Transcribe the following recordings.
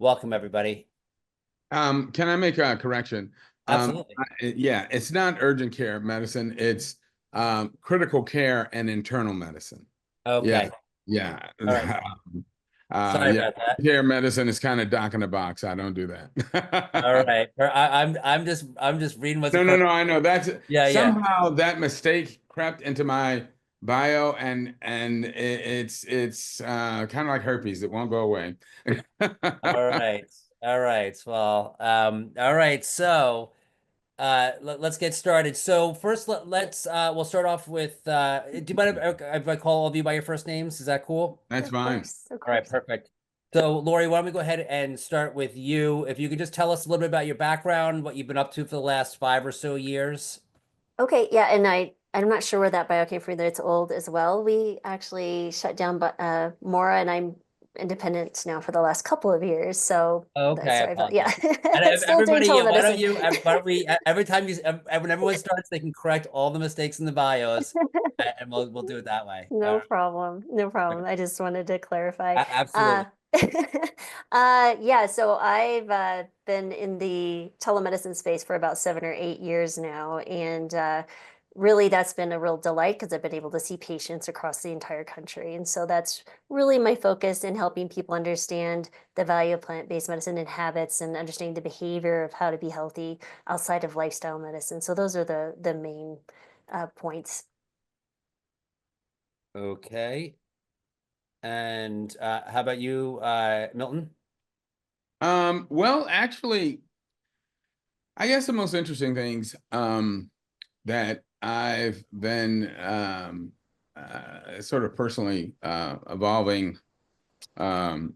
Welcome, everybody. Can I make a correction? Absolutely. Yeah, it's not urgent care medicine. It's critical care and internal medicine. Yeah, Okay. yeah. All right. Sorry Yeah. about that. Care medicine is kind of doc in the box. I don't do All that. right. I'm just reading what's No, no, across. no. I know that's Yeah, yeah. somehow that mistake crept into my bio, and it's kind of like herpes. It won't go away. All right. All right. Well, all right. So, let's get started. So first, we'll start off with do you mind if I call all of you by your first names? Is that cool? That's Of fine. course, of All right, course. perfect. So, Lori, why don't we go ahead and start with you? If you could just tell us a little bit about your background, what you've been up to for the last 5 or so years. Okay, yeah, and I'm not sure where that bio came from, that it's old as well. We actually shut down Mora, and I'm independent now for the last couple of years. So Okay, that's I sorry about, yeah. apologize. And Still doing everybody, yeah, telemedicine. why don't we, every time when everyone starts, they can correct all the mistakes in the bios, and we'll do it that way. No problem. No Okay. problem. I just wanted to clarify. Uh, Absolutely. yeah, so I've been in the telemedicine space for about 7 or 8 years now, and really that's been a real delight because I've been able to see patients across the entire country. And so that's really my focus in helping people understand the value of plant-based medicine and habits and understanding the behavior of how to be healthy outside of lifestyle medicine. So those are the main points. Okay. And how about you, Milton? Well, actually, I guess the most interesting things that I've been sort of personally evolving um,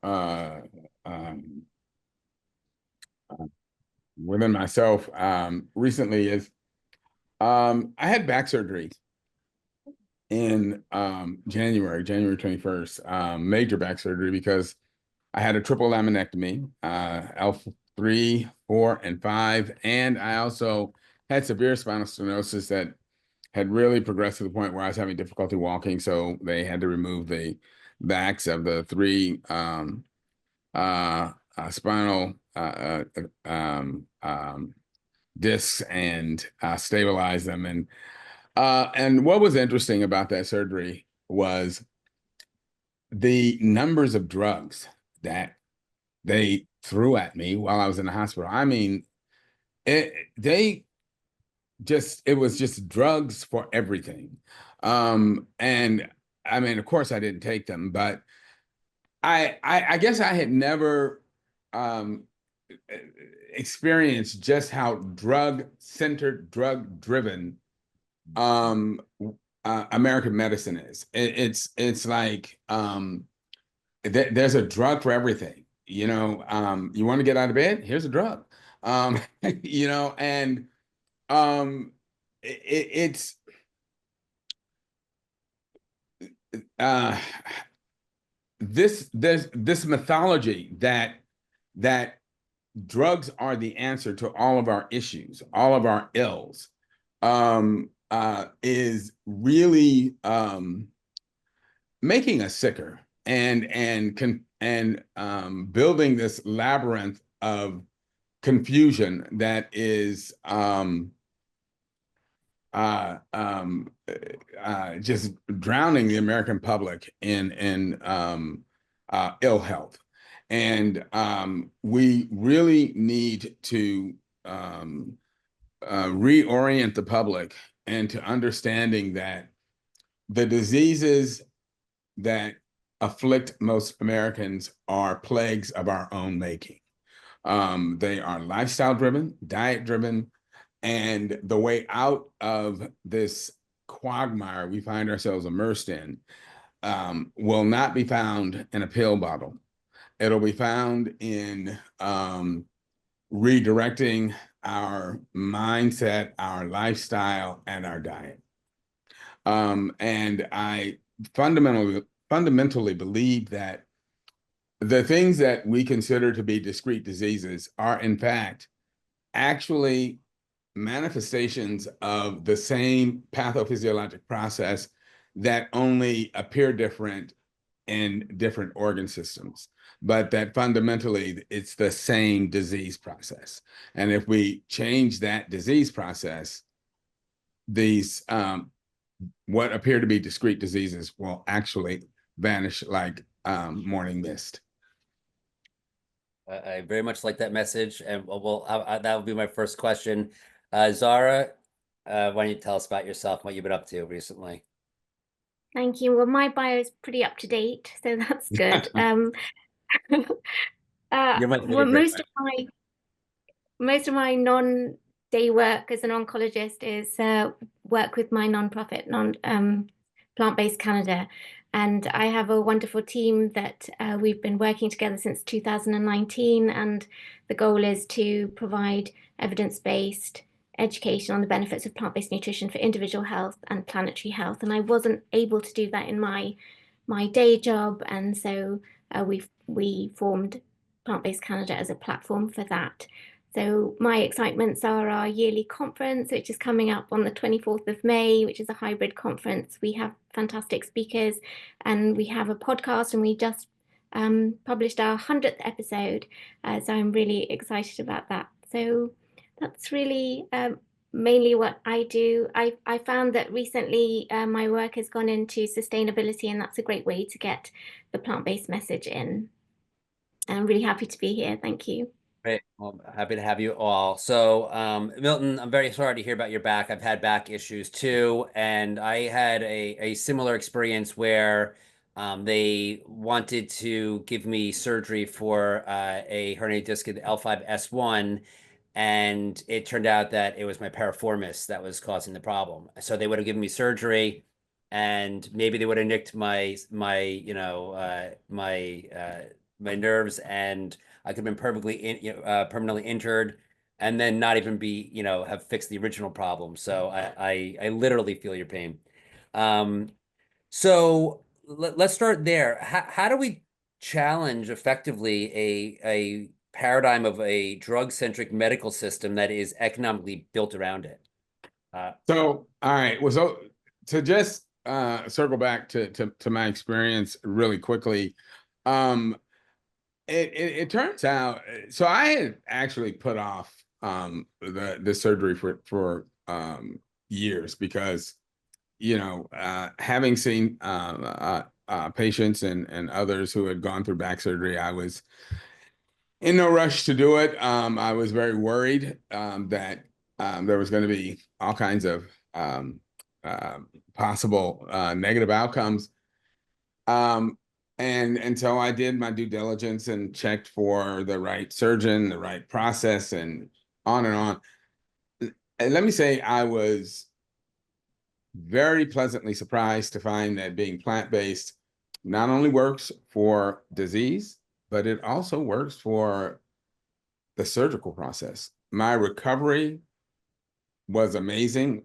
uh, um, within myself recently is I had back surgery in January 21st, major back surgery because I had a triple laminectomy, L3, 4, and 5, and I also had severe spinal stenosis that had really progressed to the point where I was having difficulty walking. So they had to remove the backs of the three spinal discs and stabilize them. And what was interesting about that surgery was the numbers of drugs that they threw at me while I was in the hospital. I mean, they it was just drugs for everything. And I mean, of course I didn't take them, but I guess I had never um experienced just how drug-centered, drug-driven American medicine is. It's like there's a drug for everything. You want to get out of bed? Here's a drug. And um, it's uh, this mythology that drugs are the answer to all of our issues, all of our ills, is really making us sicker and building this labyrinth of confusion that is uh, um, just drowning the American public in ill health. And we really need to reorient the public into understanding that the diseases that afflict most Americans are plagues of our own making. They are lifestyle driven, diet driven, and the way out of this quagmire we find ourselves immersed in will not be found in a pill bottle. It'll be found in redirecting our mindset, our lifestyle, and our diet. And I fundamentally believe that the things that we consider to be discrete diseases are, in fact, actually manifestations of the same pathophysiologic process that only appear different in different organ systems. but that fundamentally it's the same disease process. And if we change that disease process, these what appear to be discrete diseases will actually vanish like morning mist. I very much like that message, and that would be my first question. Zahra, why don't you tell us about yourself, what you've been up to recently? Thank you. Well, my bio is pretty up to date, so that's good. You're my Well, favorite. most of my non-day work as an oncologist is work with my nonprofit, Plant-Based Canada. And I have a wonderful team that we've been working together since 2019. And the goal is to provide evidence-based education on the benefits of plant-based nutrition for individual health and planetary health. And I wasn't able to do that in my day job. And so we formed Plant-Based Canada as a platform for that. So my excitements are our yearly conference, which is coming up on the 24th of May, which is a hybrid conference. We have fantastic speakers and we have a podcast, and we just published our 100th episode. So I'm really excited about that. So that's really mainly what I do. I found that recently my work has gone into sustainability, and that's a great way to get the plant-based message in. I'm really happy to be here. Thank you. Great. Well, happy to have you all. So, Milton, I'm very sorry to hear about your back. I've had back issues too, and I had a similar experience where they wanted to give me surgery for a herniated disc in the L5-S1, and it turned out that it was my piriformis that was causing the problem. So they would have given me surgery, and maybe they would have nicked my nerves, and I could have been permanently injured, and then not even be, have fixed the original problem. So I literally feel your pain. So let's start there. How do we challenge effectively a paradigm of a drug-centric medical system that is economically built around it? So, all right. Well, so to just circle back to my experience really quickly, it turns out, so I had actually put off the surgery for years because, having seen patients and others who had gone through back surgery, I was in no rush to do it. I was very worried that there was going to be all kinds of possible negative outcomes. And so I did my due diligence and checked for the right surgeon, the right process, and on and on. And let me say, I was very pleasantly surprised to find that being plant-based not only works for disease, but it also works for the surgical process. My recovery was amazing.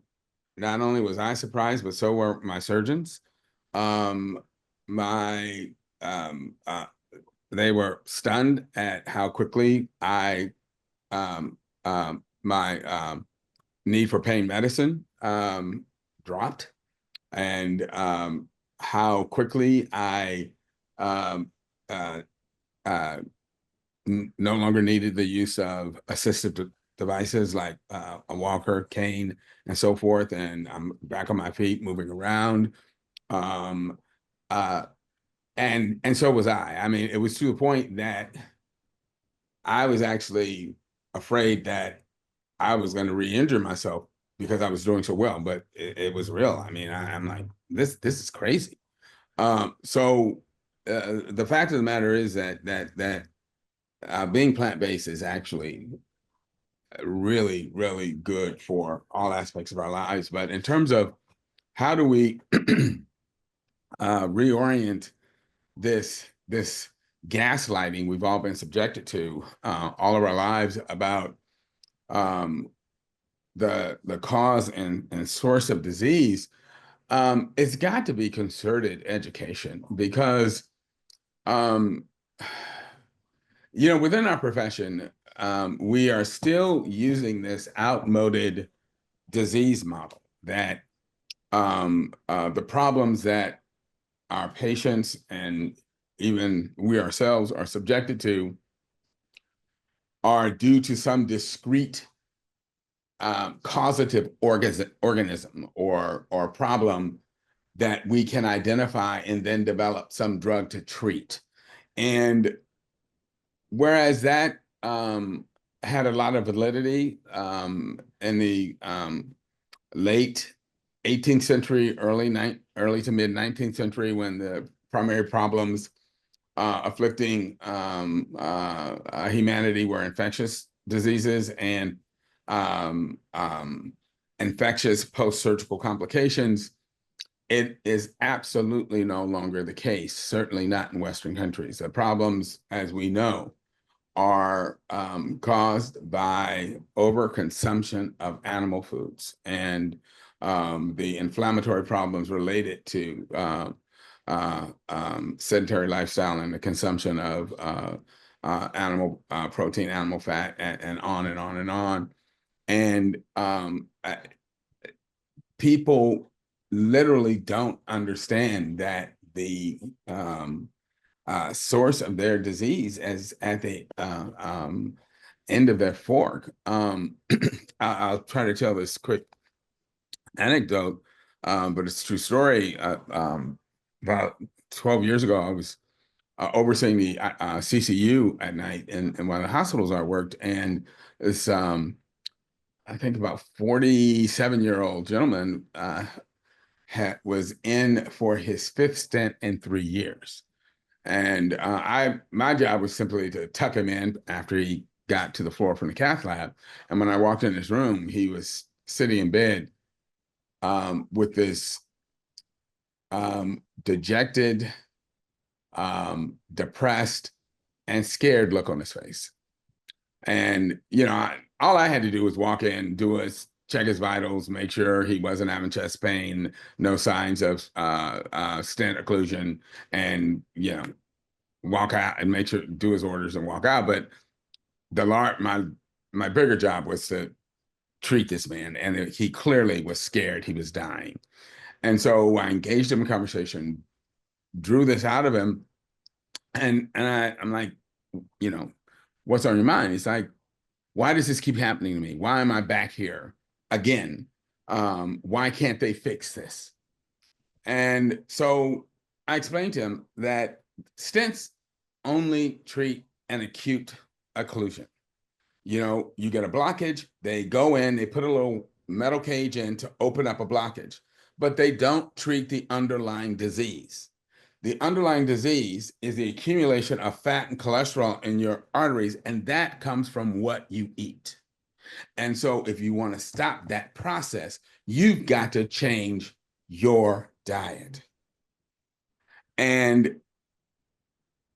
Not only was I surprised, but so were my surgeons. They were stunned at how quickly my need for pain medicine dropped, and how quickly I no longer needed the use of assistive devices like a walker, cane, and so forth. And I'm back on my feet, moving around. And so was I. I mean, it was to the point that I was actually afraid that I was going to re-injure myself because I was doing so well, but it was real. I mean, I'm like, this is crazy. So the fact of the matter is that being plant-based is actually really, really good for all aspects of our lives. But in terms of how do we reorient this gaslighting we've all been subjected to all of our lives about the cause and source of disease, it's got to be concerted education because within our profession, we are still using this outmoded disease model that the problems that our patients and even we ourselves are subjected to are due to some discrete causative organism or problem that we can identify and then develop some drug to treat. And whereas that had a lot of validity in the late 18th century, early to mid 19th century, when the primary problems afflicting humanity were infectious diseases and infectious post-surgical complications, it is absolutely no longer the case, certainly not in Western countries. The problems, as we know, are caused by overconsumption of animal foods and the inflammatory problems related to sedentary lifestyle and the consumption of animal protein, animal fat, and on and on and on. And people literally don't understand that the source of their disease is at the end of their fork. I'll try to tell this quick anecdote, but it's a true story. About 12 years ago, I was overseeing the CCU at night in one of the hospitals I worked, and this I think about 47-year-old gentleman was in for his 5th stint in 3 years. And my job was simply to tuck him in after he got to the floor from the cath lab. And when I walked in his room, he was sitting in bed with this dejected, depressed, and scared look on his face. And, you know, all I had to do was walk in, check his vitals, make sure he wasn't having chest pain, no signs of stent occlusion, and, you know, walk out and make sure, do his orders and walk out. But my bigger job was to treat this man, and he clearly was scared. He was dying. And so I engaged him in conversation, drew this out of him, and I'm like, you know, what's on your mind? He's like, why does this keep happening to me? Why am I back here again? Why can't they fix this? And so I explained to him that stents only treat an acute occlusion. You know, you get a blockage, they go in, they put a little metal cage in to open up a blockage, but they don't treat the underlying disease. The underlying disease is the accumulation of fat and cholesterol in your arteries, and that comes from what you eat. And so if you want to stop that process, you've got to change your diet. And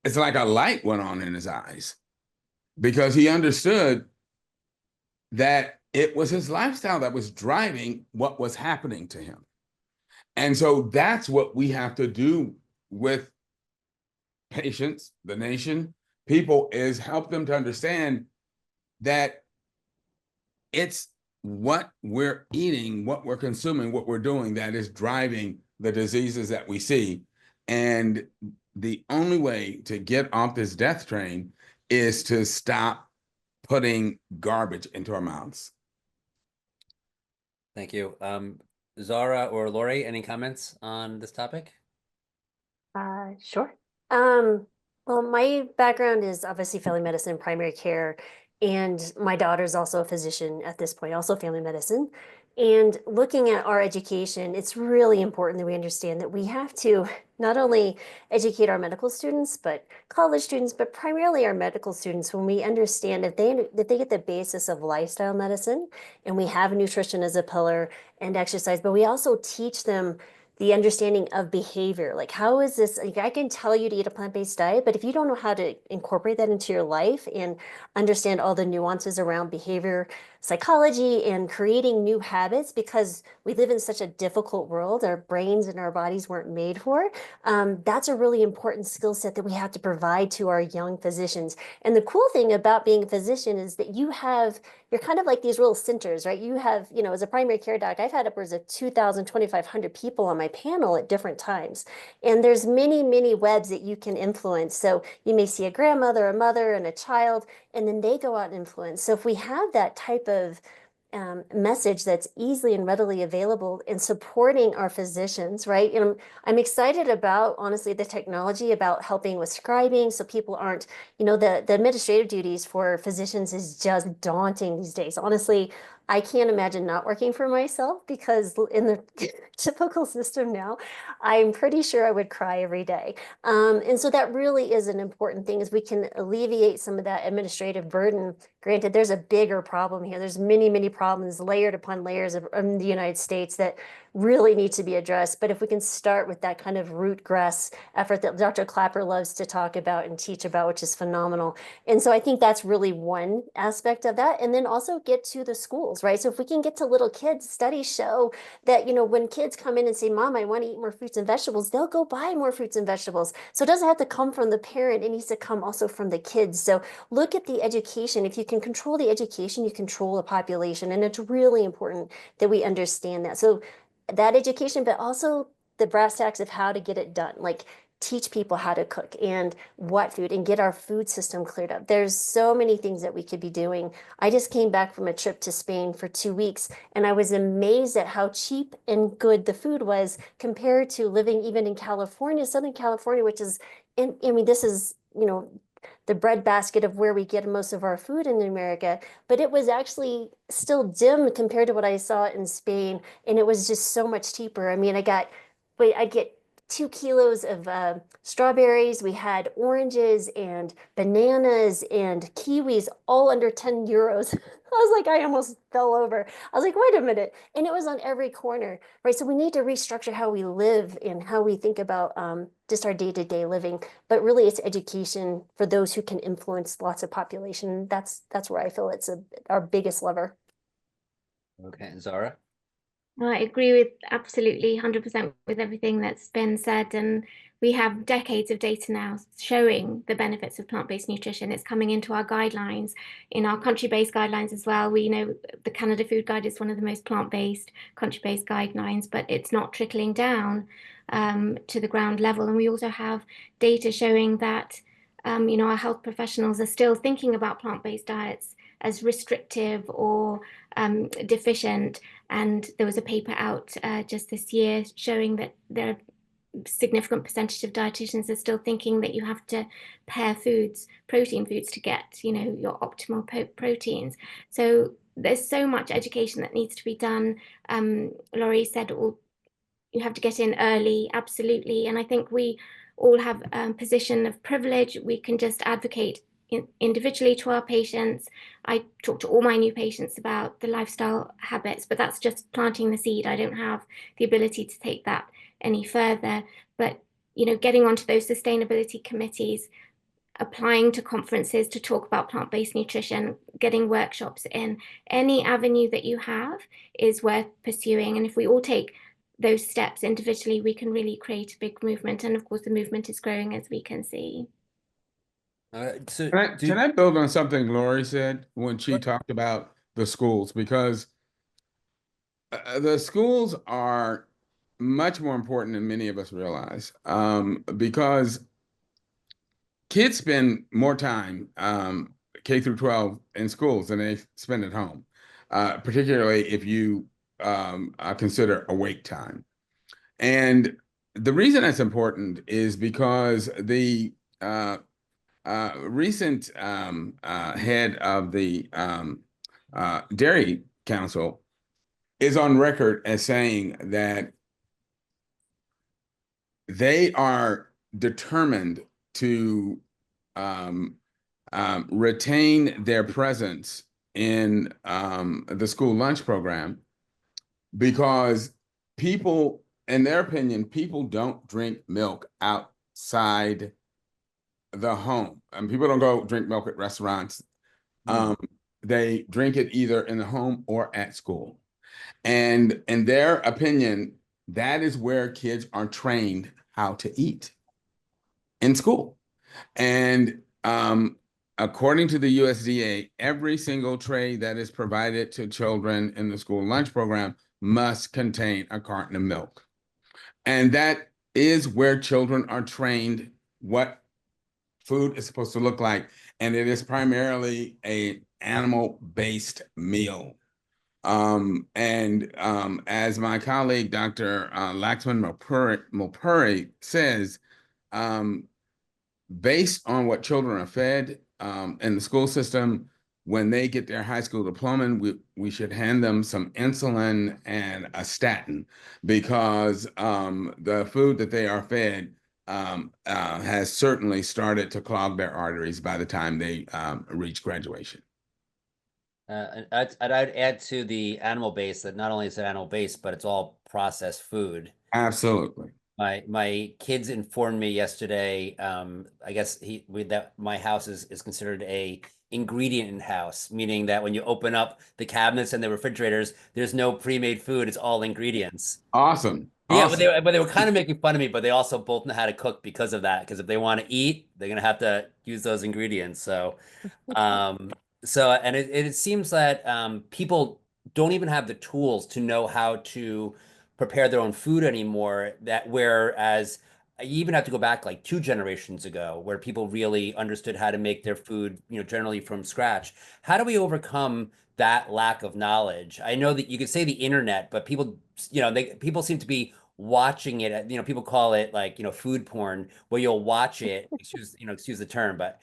it's like a light went on in his eyes, because he understood that it was his lifestyle that was driving what was happening to him. And so that's what we have to do with patients, the nation, people, is help them to understand that it's what we're eating, what we're consuming, what we're doing that is driving the diseases that we see. And the only way to get off this death train is to stop putting garbage into our mouths. Thank you. Zahra or Laurie, any comments on this topic? Sure. Well, my background is obviously family medicine, primary care, and my daughter's also a physician at this point, also family medicine. And looking at our education, it's really important that we understand that we have to not only educate our medical students, but college students, but primarily our medical students, when we understand that they get the basis of lifestyle medicine, and we have nutrition as a pillar and exercise, but we also teach them the understanding of behavior. Like, how is this? Like, I can tell you to eat a plant-based diet, but if you don't know how to incorporate that into your life and understand all the nuances around behavior, psychology, and creating new habits, because we live in such a difficult world, our brains and our bodies weren't made for, that's a really important skill set that we have to provide to our young physicians. And the cool thing about being a physician is that you have you're kind of like these little centers, right? You have, you know, as a primary care doc, I've had upwards of 2,000, 2,500 people on my panel at different times. And there's many, many webs that you can influence. So you may see a grandmother, a mother, and a child, and then they go out and influence. So if we have that type of message that's easily and readily available in supporting our physicians, right? And I'm excited about, honestly, the technology about helping with scribing so people aren't, you know, the administrative duties for physicians is just daunting these days. Honestly, I can't imagine not working for myself because in the typical system now, I'm pretty sure I would cry every day. And so that really is an important thing is we can alleviate some of that administrative burden. Granted, there's a bigger problem here. There's many, many problems layered upon layers in the United States that really need to be addressed. But if we can start with that kind of root grass effort that Dr. Clapper loves to talk about and teach about, which is phenomenal. And so I think that's really one aspect of that. And then also get to the schools, right? So if we can get to little kids, studies show that, you know, when kids come in and say, Mom, I want to eat more fruits and vegetables, they'll go buy more fruits and vegetables. So it doesn't have to come from the parent. It needs to come also from the kids. So look at the education. If you can control the education, you control the population. And it's really important that we understand that. So that education, but also the brass tacks of how to get it done. Like teach people how to cook and what food and get our food system cleared up. There's so many things that we could be doing. I just came back from a trip to Spain for 2 weeks and I was amazed at how cheap and good the food was compared to living even in California, Southern California, which is, I mean, this is, you know, the breadbasket of where we get most of our food in America, but it was actually still dim compared to what I saw in Spain. And it was just so much cheaper. I mean, I get 2 kilos of strawberries. We had oranges and bananas and kiwis all under 10 euros. I was like, I almost fell over. I was like, wait a minute. And it was on every corner, right? So we need to restructure how we live and how we think about just our day-to-day living. But really it's education for those who can influence lots of population. That's where I feel it's our biggest lever. Okay, Zahra? I agree with absolutely 100% with everything that's been said. And we have decades of data now showing the benefits of plant-based nutrition. It's coming into our guidelines, in our country-based guidelines as well. We know the Canada Food Guide is one of the most plant-based country-based guidelines, but it's not trickling down to the ground level. And we also have data showing that you know, our health professionals are still thinking about plant-based diets as restrictive or deficient. And there was a paper out just this year showing that there are significant percentage of dietitians are still thinking that you have to pair foods, protein foods, to get, you know, your optimal proteins. So there's so much education that needs to be done. Laurie said, well, you have to get in early, absolutely. And I think we all have a position of privilege. We can just advocate individually to our patients. I talk to all my new patients about the lifestyle habits, but that's just planting the seed. I don't have the ability to take that any further. But, you know, getting onto those sustainability committees, applying to conferences to talk about plant-based nutrition, getting workshops in, any avenue that you have is worth pursuing. And if we all take those steps individually, we can really create a big movement. And of course, the movement is growing, as we can see. So Can I build on something Laurie said when she talked about the schools? Because the schools are much more important than many of us realize. Because kids spend more time K through 12 in schools than they spend at home, particularly if you consider awake time. And the reason that's important is because the recent head of the Dairy Council is on record as saying that they are determined to retain their presence in the school lunch program because people, in their opinion, people don't drink milk outside the home. And people don't go drink milk at restaurants. They drink it either in the home or at school. And in their opinion, that is where kids are trained how to eat in school. And according to the USDA, every single tray that is provided to children in the school lunch program must contain a carton of milk. And that is where children are trained what food is supposed to look like. And it is primarily an animal-based meal. As my colleague, Dr. Laxman Mulpuri says, based on what children are fed in the school system, when they get their high school diploma, we should hand them some insulin and a statin, because the food that they are fed has certainly started to clog their arteries by the time they reach graduation. And I'd add to the animal base that not only is it animal based, but it's all processed food. Absolutely. My kids informed me yesterday. I guess that my house is considered a ingredient house, meaning that when you open up the cabinets and the refrigerators, there's no pre-made food. It's all ingredients. Awesome. Yeah, Awesome. but they were kind of making fun of me, but they also both know how to cook because of that. Because if they want to eat, they're gonna have to use those ingredients. Um, and it seems that people don't even have the tools to know how to prepare their own food anymore. That whereas you even have to go back like 2 generations ago, where people really understood how to make their food, generally from scratch. How do we overcome that lack of knowledge? I know that you could say the internet, but people, people seem to be watching it. People call it like, food porn, where you'll watch it, excuse the term, but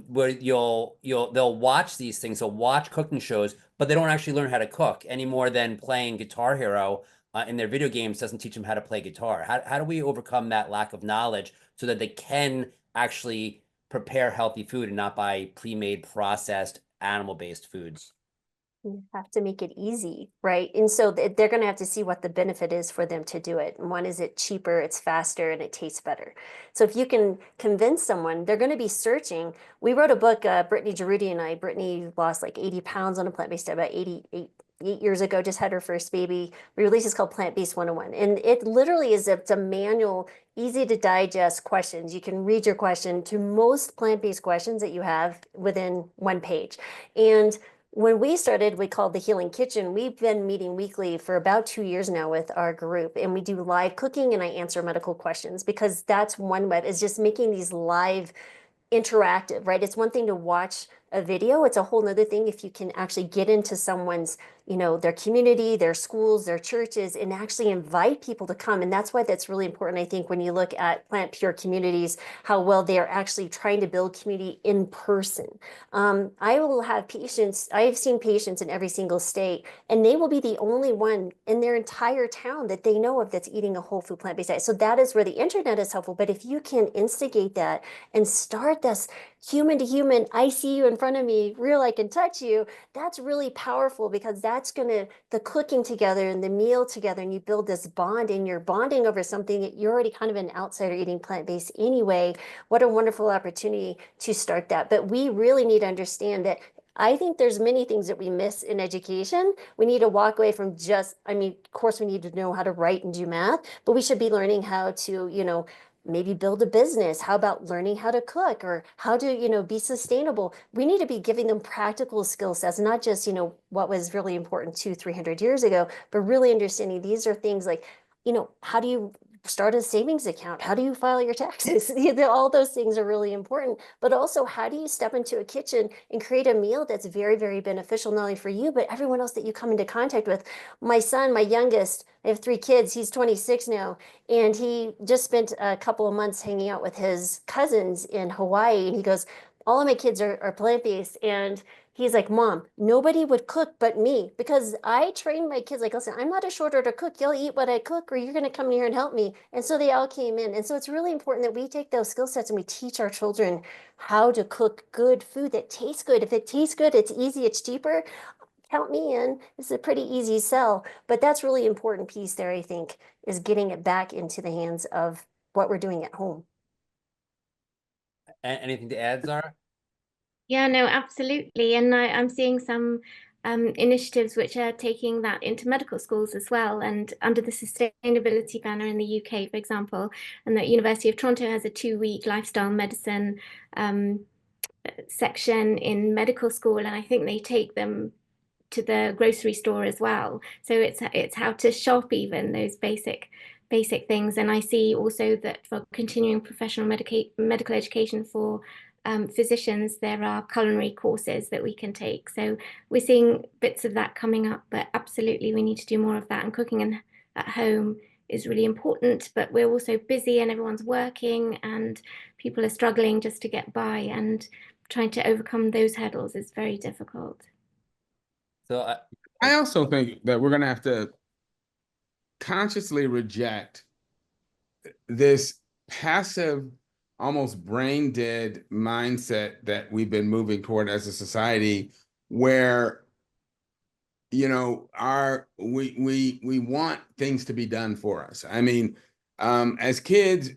where they'll watch these things, they'll watch cooking shows, but they don't actually learn how to cook any more than playing Guitar Hero in their video games doesn't teach them how to play guitar. How do we overcome that lack of knowledge so that they can actually prepare healthy food and not buy pre-made, processed, animal-based foods? You have to make it easy, right? And so they're going to have to see what the benefit is for them to do it. And one is it cheaper, it's faster, and it tastes better. So if you can convince someone, they're going to be searching. We wrote a book, Brittany Giroudi and I. Brittany lost like 80 pounds on a plant-based diet about 8 years ago, just had her first baby. We released it's called Plant-Based 101. And it literally is it's a manual, easy to digest questions. You can read your question to most plant-based questions that you have within one page. And when we started, we called the Healing Kitchen. We've been meeting weekly for about 2 years now with our group, and we do live cooking and I answer medical questions, because that's one way, is just making these live interactive, right? It's one thing to watch a video. It's a whole nother thing if you can actually get into someone's, their community, their schools, their churches, and actually invite people to come. And that's why that's really important. I think when you look at plant pure communities, how well they are actually trying to build community in person. I will have patients, I have seen patients in every single state, and they will be the only one in their entire town that they know of that's eating a whole food plant-based diet. So that is where the internet is helpful. But if you can instigate that and start this human to human, I see you in front of me, real, I can touch you, that's really powerful, because that's gonna, the cooking together and the meal together, and you build this bond, and you're bonding over something that you're already kind of an outsider eating plant-based anyway. What a wonderful opportunity to start that. But we really need to understand that I think there's many things that we miss in education. We need to walk away from just, of course we need to know how to write and do math, but we should be learning how to, maybe build a business. How about learning how to cook, or how to, be sustainable? We need to be giving them practical skill sets, not just, what was really important 200-300 years ago, but really understanding these are things like, how do you start a savings account? How do you file your taxes? All those things are really important, but also how do you step into a kitchen and create a meal that's very, very beneficial, not only for you, but everyone else that you come into contact with. My son, my youngest, I have 3 kids, he's 26 now, and he just spent a couple of months hanging out with his cousins in Hawaii, and he goes, all of my kids are plant-based, and he's like, Mom, nobody would cook but me, because I train my kids like, listen, I'm not a short order cook. You'll eat what I cook, or you're going to come here and help me. And so they all came in. And so it's really important that we take those skill sets and we teach our children how to cook good food that tastes good. If it tastes good, it's easy, it's cheaper. Count me in. It's a pretty easy sell. But that's really important piece there, I think, is getting it back into the hands of what we're doing at home. Anything to add, Zahra? Yeah, no, absolutely. And I'm seeing some initiatives which are taking that into medical schools as well. And under the sustainability banner in the UK, for example, and the University of Toronto has a 2-week lifestyle medicine section in medical school, and I think they take them to the grocery store as well. So it's how to shop, even those basic things. And I see also that for continuing professional medical education for physicians, there are culinary courses that we can take. So we're seeing bits of that coming up, but absolutely we need to do more of that. And cooking at home is really important, but we're also busy and everyone's working and people are struggling just to get by, and trying to overcome those hurdles is very difficult. So I also think that we're going to have to consciously reject this passive, almost brain dead mindset that we've been moving toward as a society, where we want things to be done for us. I mean, as kids,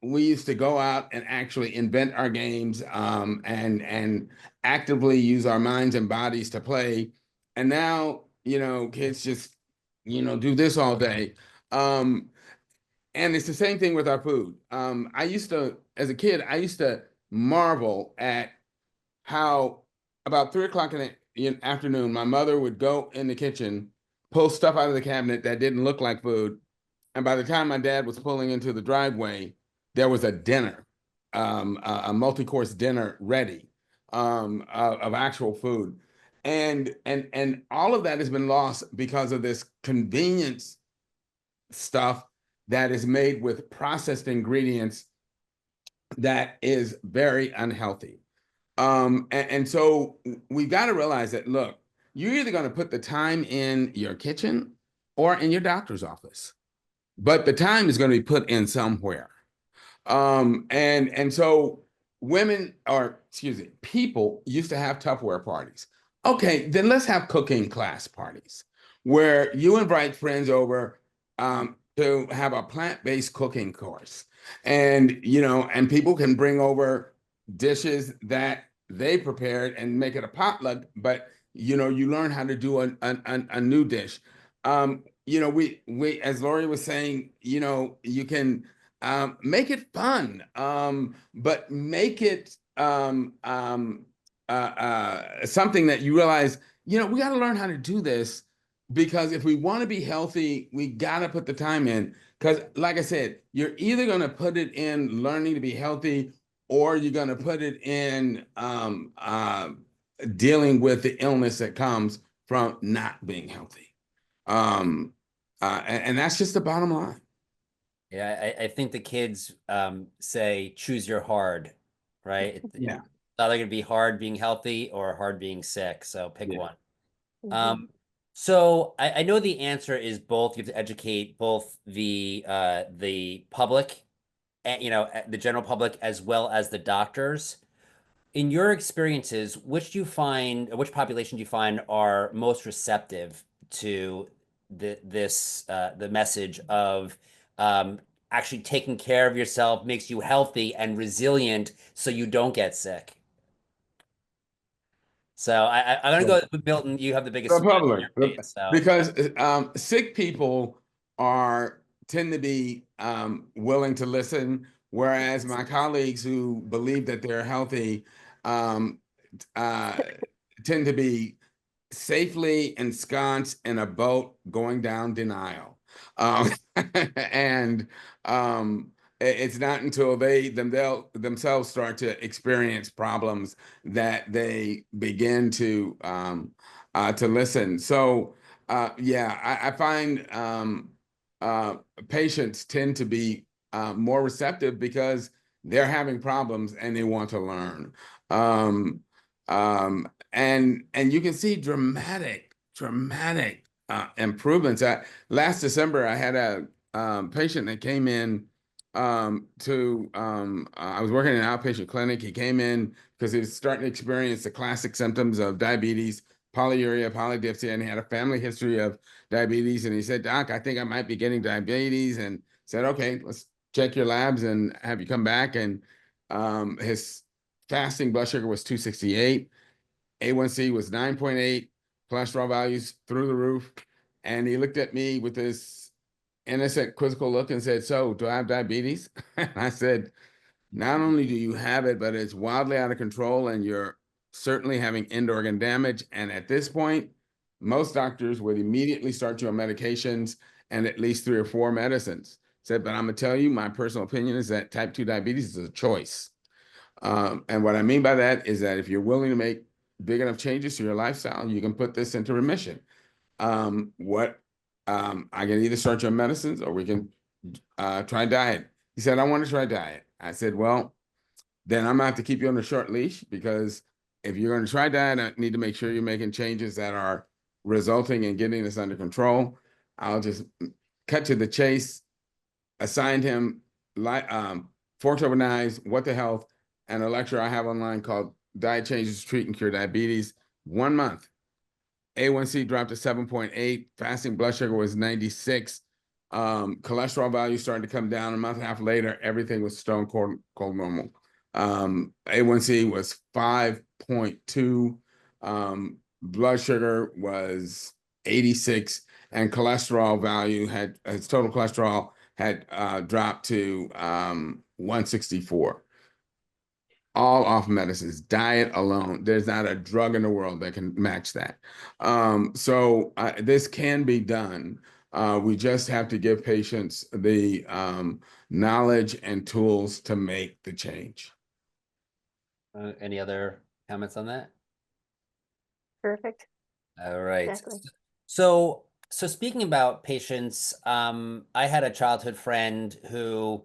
we used to go out and actually invent our games, and actively use our minds and bodies to play. And now, kids just, do this all day. And it's the same thing with our food. As a kid, I used to marvel at how about 3 o'clock in the afternoon, my mother would go in the kitchen, pull stuff out of the cabinet that didn't look like food. And by the time my dad was pulling into the driveway, there was a dinner, a multi-course dinner ready, of actual food. And all of that has been lost because of this convenience stuff that is made with processed ingredients that is very unhealthy. And so we've got to realize that, look, you're either going to put the time in your kitchen or in your doctor's office, but the time is going to be put in somewhere. And so people used to have Tupperware parties. Okay, then let's have cooking class parties where you invite friends over, to have a plant-based cooking course. And, and people can bring over dishes that they prepared and make it a potluck, but, you learn how to do a new dish. We, as Laurie was saying, you can make it fun, but make it something that you realize, we got to learn how to do this, because if we want to be healthy, we got to put the time in. Because like I said, you're either going to put it in learning to be healthy, or you're going to put it in dealing with the illness that comes from not being healthy. And that's just the bottom line. yeah, I think the kids say choose your hard, right? Yeah. It's either gonna be hard being healthy or hard being sick. So pick Yeah. one. So I know the answer is both. You have to educate both the public, and the general public, as well as the doctors. In your experiences, which population do you find are most receptive to the message of actually taking care of yourself makes you healthy and resilient so you don't get sick? So I'm gonna go with Milton. You have the biggest The smile on public, your face. So because sick people tend to be willing to listen, whereas my colleagues who believe that they're healthy um, tend to be safely ensconced in a boat going down denial. And it's not until they'll themselves start to experience problems that they begin to listen. So yeah, I find patients tend to be more receptive because they're having problems and they want to learn. And you can see dramatic improvements. Last December, I had a patient that came in I was working in an outpatient clinic. He came in because he was starting to experience the classic symptoms of diabetes, polyuria, polydipsia, and he had a family history of diabetes. And he said, "Doc, I think I might be getting diabetes." And said, "Okay, let's check your labs and have you come back." And his fasting blood sugar was 268. A1C was 9.8, cholesterol values through the roof. And he looked at me with this innocent, quizzical look and said, "So, do I have diabetes?" And I said, not only do you have it, but it's wildly out of control and you're certainly having end organ damage. And at this point, most doctors would immediately start you on medications and at least 3 or 4 medicines. Said, but I'm gonna tell you, my personal opinion is that type 2 diabetes is a choice. And what I mean by that is that if you're willing to make big enough changes to your lifestyle, you can put this into remission. I can either start you on medicines or we can try diet. He said, I want to try diet. I said, well, then I'm gonna have to keep you on a short leash, because if you're going to try diet, I need to make sure you're making changes that are resulting in getting this under control. I'll just cut to the chase. Assigned him Forks Over Knives, What the Health, and a lecture I have online called Diet Changes to Treat and Cure Diabetes. 1 month. A1C dropped to 7.8. Fasting blood sugar was 96. Cholesterol value started to come down. A month and a half later, everything was stone cold normal. A1C was 5.2. Blood sugar was 86, and cholesterol value his total cholesterol had dropped to 164. All off medicines, diet alone. There's not a drug in the world that can match that. So this can be done. We just have to give patients the knowledge and tools to make the change. Any other comments on that? Perfect. All right. Exactly. So speaking about patients, I had a childhood friend who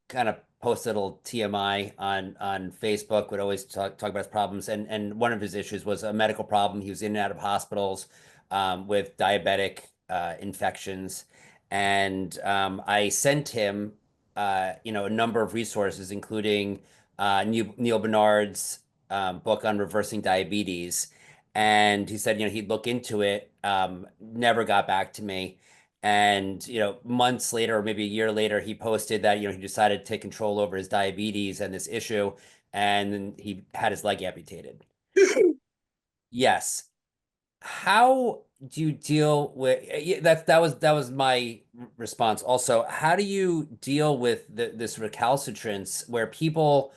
kind of posted a little TMI on Facebook, would always talk about his problems. And one of his issues was a medical problem. He was in and out of hospitals with diabetic infections. And I sent him, a number of resources, including Neil Bernard's book on reversing diabetes. And he said, he'd look into it, never got back to me. And, months later, or maybe a year later, he posted that, he decided to take control over his diabetes and this issue, and then he had his leg amputated. Yes. How do you deal with that was my response. Also, how do you deal with this recalcitrance where people,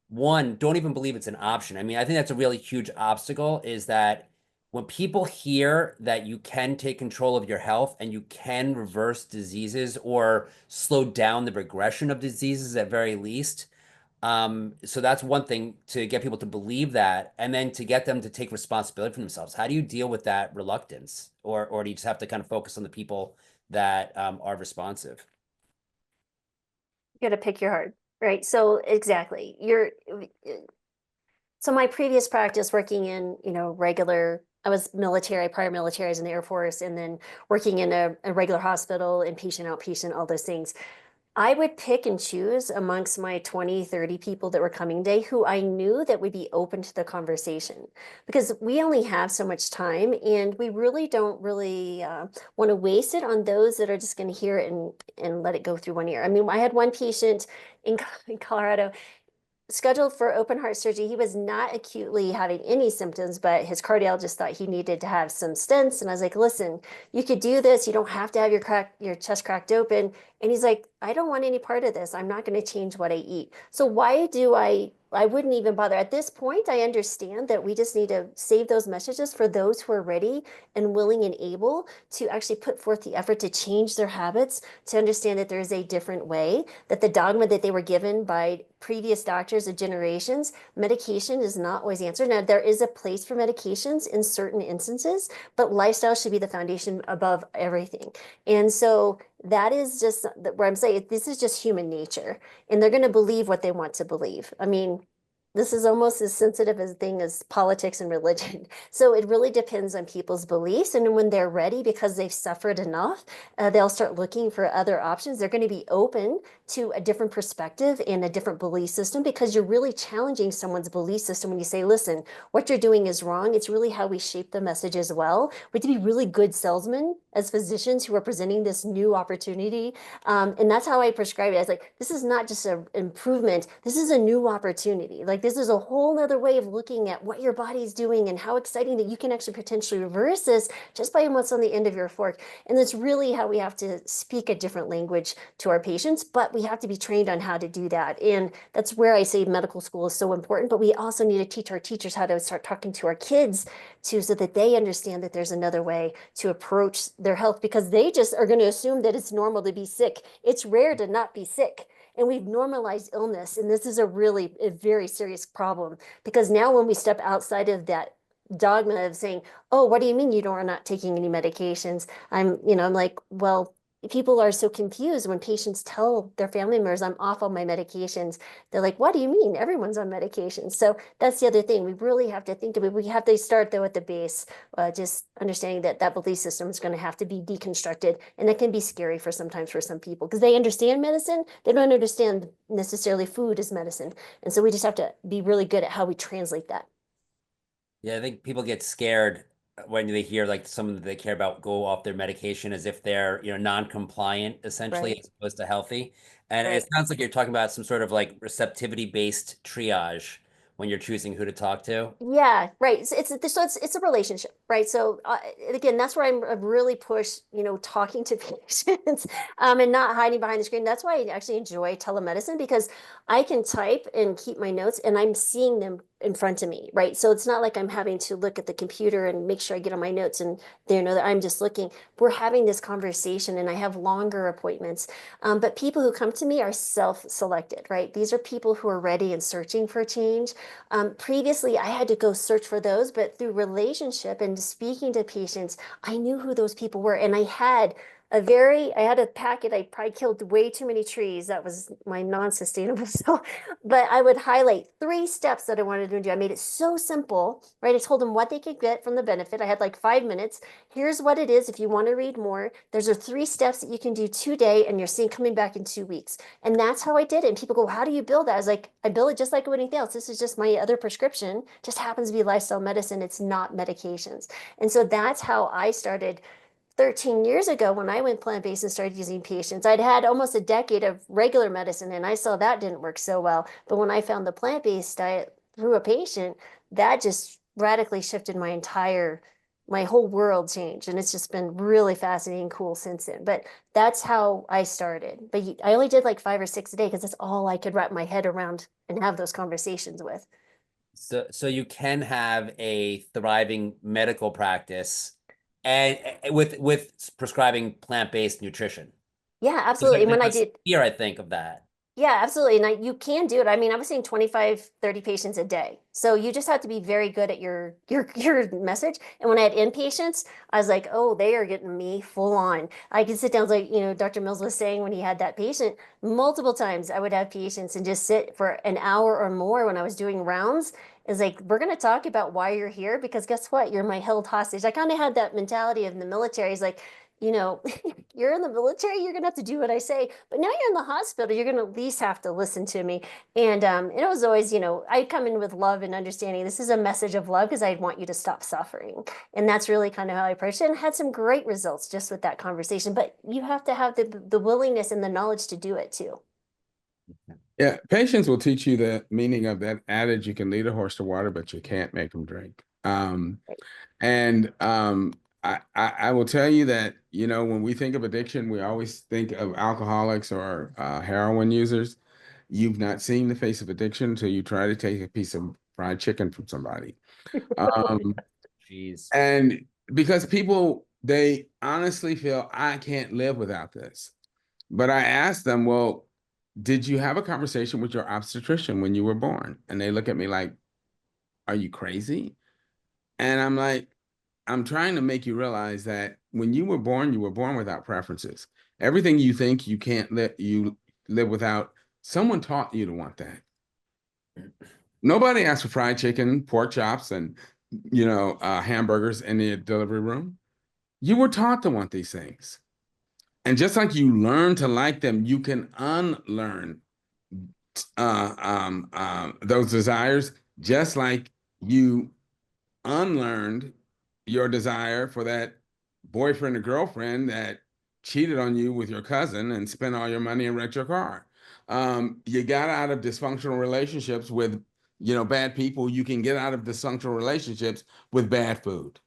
one, don't even believe it's an option? I mean, I think that's a really huge obstacle, is that when people hear that you can take control of your health and you can reverse diseases or slow down the progression of diseases at very least. So that's one thing, to get people to believe that, and then to get them to take responsibility for themselves. How do you deal with that reluctance? Or do you just have to kind of focus on the people that are responsive? You got to pick your heart, right? So exactly. So my previous practice working in, I was military, prior military, I was in the Air Force, and then working in a regular hospital, inpatient, outpatient, all those things. I would pick and choose amongst my 20, 30 people that were coming day who I knew that would be open to the conversation, because we only have so much time and we really don't want to waste it on those that are just going to hear it and let it go through one ear. I mean, I had one patient in Colorado scheduled for open heart surgery. He was not acutely having any symptoms, but his cardiologist thought he needed to have some stents. And I was like, listen, you could do this. You don't have to have your chest cracked open. And he's like, I don't want any part of this. I'm not going to change what I eat. So why do I wouldn't even bother. At this point, I understand that we just need to save those messages for those who are ready and willing and able to actually put forth the effort to change their habits, to understand that there is a different way, that the dogma that they were given by previous doctors of generations, medication is not always the answer. Now, there is a place for medications in certain instances, but lifestyle should be the foundation above everything. And so that is just where I'm saying this is just human nature, and they're going to believe what they want to believe. I mean, this is almost as sensitive a thing as politics and religion. So it really depends on people's beliefs. And when they're ready, because they've suffered enough, they'll start looking for other options. They're going to be open to a different perspective and a different belief system, because you're really challenging someone's belief system when you say, listen, what you're doing is wrong. It's really how we shape the message as well. We have to be really good salesmen as physicians who are presenting this new opportunity. And that's how I prescribe it. I was like, this is not just an improvement. This is a new opportunity. Like, this is a whole nother way of looking at what your body's doing and how exciting that you can actually potentially reverse this just by what's on the end of your fork. And that's really how we have to speak a different language to our patients, but we have to be trained on how to do that. And that's where I say medical school is so important, but we also need to teach our teachers how to start talking to our kids too, so that they understand that there's another way to approach their health, because they just are going to assume that it's normal to be sick. It's rare to not be sick. And we've normalized illness. And this is a very serious problem, because now when we step outside of that dogma of saying, oh, what do you mean you are not taking any medications? I'm like, well, people are so confused when patients tell their family members I'm off on my medications. They're like, what do you mean? Everyone's on medications. So that's the other thing. We really have to think of it. We have to start though at the base, just understanding that that belief system is going to have to be deconstructed. And that can be scary for sometimes for some people, because they understand medicine. They don't understand necessarily food as medicine. And so we just have to be really good at how we translate that. Yeah, I think people get scared when they hear like someone that they care about go off their medication as if they're, non-compliant essentially, Right. as opposed to healthy. And Right. it sounds like you're talking about some sort of like receptivity-based triage when you're choosing who to talk to. Yeah, right. So it's a relationship, right? So again, that's where I really push, talking to patients, and not hiding behind the screen. That's why I actually enjoy telemedicine, because I can type and keep my notes, and I'm seeing them in front of me, right? So it's not like I'm having to look at the computer and make sure I get on my notes and they know that I'm just looking. We're having this conversation, and I have longer appointments. But people who come to me are self-selected, right? These are people who are ready and searching for change. Previously, I had to go search for those, but through relationship and speaking to patients, I knew who those people were. And I had a packet. I probably killed way too many trees. That was my non-sustainable. So, but I would highlight 3 steps that I wanted them to do. I made it so simple, right? I told them what they could get from the benefit. I had like 5 minutes. Here's what it is. If you want to read more, there's 3 steps that you can do today, and you're seeing coming back in 2 weeks. And that's how I did it. And people go, how do you build that? I was like, I build it just like anything else. This is just my other prescription, just happens to be lifestyle medicine. It's not medications. And so that's how I started 13 years ago when I went plant-based and started using patients. I'd had almost a decade of regular medicine, and I saw that didn't work so well. But when I found the plant-based diet through a patient, that just radically shifted my whole world changed. And it's just been really fascinating and cool since then. But that's how I started. But I only did like 5 or 6 a day, because that's all I could wrap my head around and have those conversations with. So you can have a thriving medical practice and with prescribing plant-based nutrition. Yeah, absolutely. And when I That's did, here, I think of that. yeah, absolutely. And you can do it. I mean, I was seeing 25, 30 patients a day. So you just have to be very good at your message. And when I had inpatients, I was like, oh, they are getting me full on. I could sit down, like, Dr. Mills was saying when he had that patient, multiple times I would have patients and just sit for an hour or more when I was doing rounds. Is like, we're going to talk about why you're here, because guess what? You're my held hostage. I kind of had that mentality of the military. Is like, you're in the military, you're gonna have to do what I say. But now you're in the hospital, you're gonna at least have to listen to me. And it was always, I come in with love and understanding. This is a message of love, because I want you to stop suffering. And that's really kind of how I approached it, and had some great results just with that conversation. But you have to have the willingness and the knowledge to do it too. Yeah, patients will teach you the meaning of that adage: you can lead a horse to water, but you can't make them drink. Right. And I will tell you that, when we think of addiction, we always think of alcoholics or heroin users. You've not seen the face of addiction until you try to take a piece of fried chicken from somebody. Um, Jeez. and because people, they honestly feel, I can't live without this. But I asked them, well, did you have a conversation with your obstetrician when you were born? And they look at me like, are you crazy? And I'm like, I'm trying to make you realize that when you were born without preferences. Everything you think you can't let you live without, someone taught you to want that. Nobody asked for fried chicken, pork chops, and hamburgers in the delivery room. You were taught to want these things. And just like you learn to like them, you can unlearn those desires, just like you unlearned your desire for that boyfriend or girlfriend that cheated on you with your cousin and spent all your money and wrecked your car. You got out of dysfunctional relationships with bad people, you can get out of dysfunctional relationships with bad food.